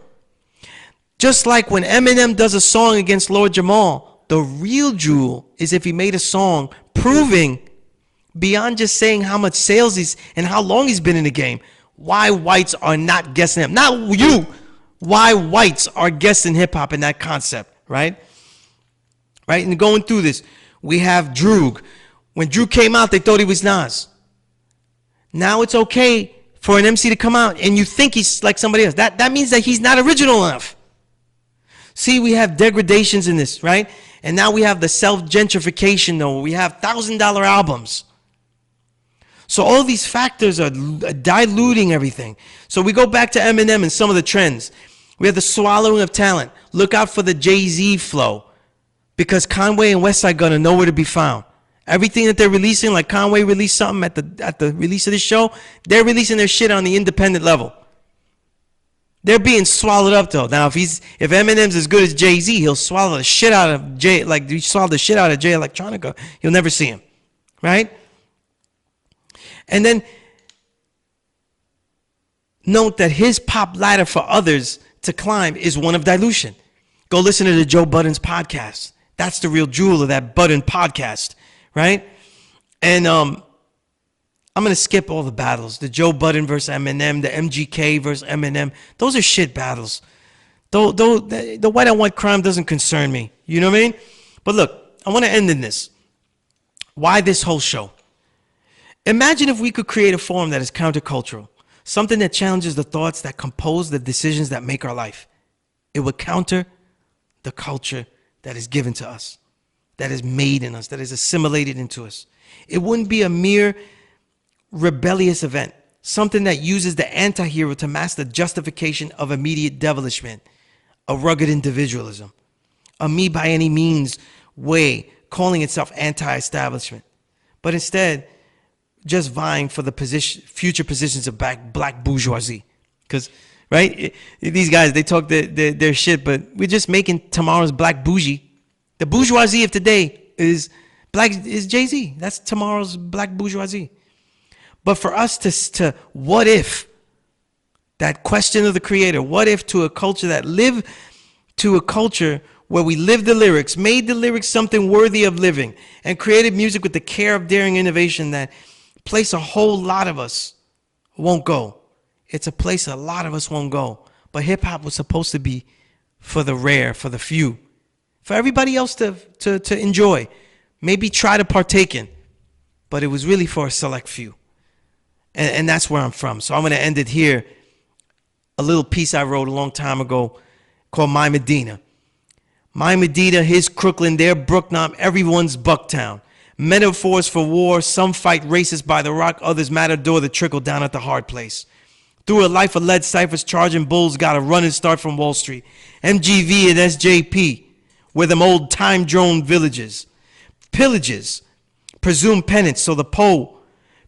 Just like when Eminem does a song against Lord Jamal, the real jewel is if he made a song proving beyond just saying how much sales he's and how long he's been in the game, why whites are not guessing him. Not you. Why whites are guessing hip-hop in that concept, right? Right? And going through this, we have Droog. When Droog came out, they thought he was Nas. Now it's okay for an MC to come out and you think he's like somebody else. That means that he's not original enough. See, we have degradations in this, right? And now we have the self-gentrification, though. We have $1,000 albums. So all these factors are diluting everything. So we go back to Eminem and some of the trends. We have the swallowing of talent. Look out for the Jay-Z flow. Because Conway and Westside Gunn are nowhere to be found. Everything that they're releasing, like Conway released something at the release of this show, they're releasing their shit on the independent level. They're being swallowed up, though. Now, if Eminem's as good as Jay-Z, he'll swallow the shit out of Jay, like he swallowed the shit out of Jay Electronica. You'll never see him, right? And then note that his pop ladder for others to climb is one of dilution. Go listen to the Joe Budden's podcast. That's the real jewel of that Budden podcast, right? And I'm going to skip all the battles. The Joe Budden versus Eminem, the MGK versus Eminem. Those are shit battles. The white on white crime doesn't concern me. You know what I mean? But look, I want to end in this. Why this whole show? Imagine if we could create a form that is countercultural. Something that challenges the thoughts that compose the decisions that make our life. It would counter the culture that is given to us, that is made in us, that is assimilated into us. It wouldn't be a mere rebellious event, something that uses the anti-hero to mask the justification of immediate devilishment, a rugged individualism, a me by any means way calling itself anti-establishment, but instead just vying for the future positions of black bourgeoisie. Because, right, these guys, they talk their shit, but we're just making tomorrow's black bougie. The bourgeoisie of today is Jay-Z. That's tomorrow's black bourgeoisie. But for us to what if, that question of the creator, what if to a culture that lived, to a culture where we lived the lyrics, made the lyrics something worthy of living, and created music with the care of daring innovation that place a whole lot of us won't go. It's a place a lot of us won't go. But hip-hop was supposed to be for the rare, for the few, for everybody else to enjoy, maybe try to partake in. But it was really for a select few. And that's where I'm from. So I'm going to end it here. A little piece I wrote a long time ago called My Medina. My Medina, his Crooklyn, their Brooknam, everyone's Bucktown. Metaphors for war, some fight racists by the rock, others matador the trickle down at the hard place. Through a life of lead ciphers, charging bulls got a run and start from Wall Street. MGV and SJP, where them old time drone villages. Pillages, presumed penance, so the pole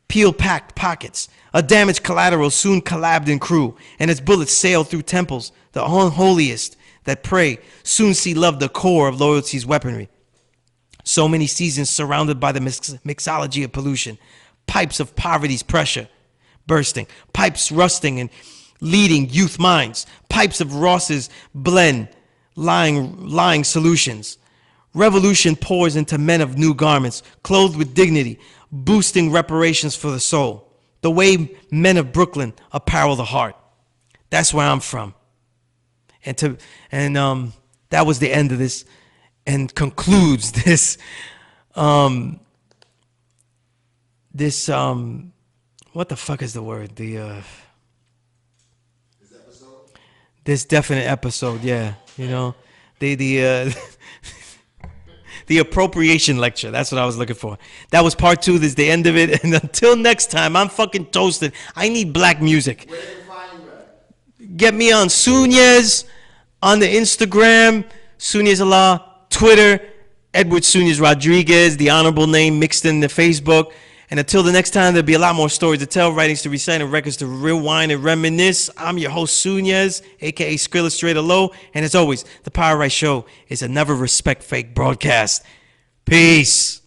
peel-packed pockets. A damaged collateral soon collabed in crew, and its bullets sailed through temples, the unholiest that pray, soon see love the core of loyalty's weaponry. So many seasons surrounded by the mixology of pollution, pipes of poverty's pressure bursting, pipes rusting and leading youth minds, pipes of Ross's blend, lying solutions. Revolution pours into men of new garments, clothed with dignity, boosting reparations for the soul. The way men of Brooklyn apparel the heart. That's where I'm from. And that was the end of this, and concludes this what the fuck is the word? This episode? This definite episode, yeah. You know, the appropriation lecture. That's what I was looking for. That was part 2. This is the end of it. And until next time, I'm fucking toasted. I need black music. Get me on SUNEZ, on the Instagram, SUNEZ Allah, Twitter, Edward SUNEZ Rodriguez, the honorable name mixed in the Facebook. And until the next time, there'll be a lot more stories to tell, writings to recite, and records to rewind and reminisce. I'm your host, SUNEZ, a.k.a. Skrilla Straight or Low. And as always, the Power Right Show is a never respect fake broadcast. Peace.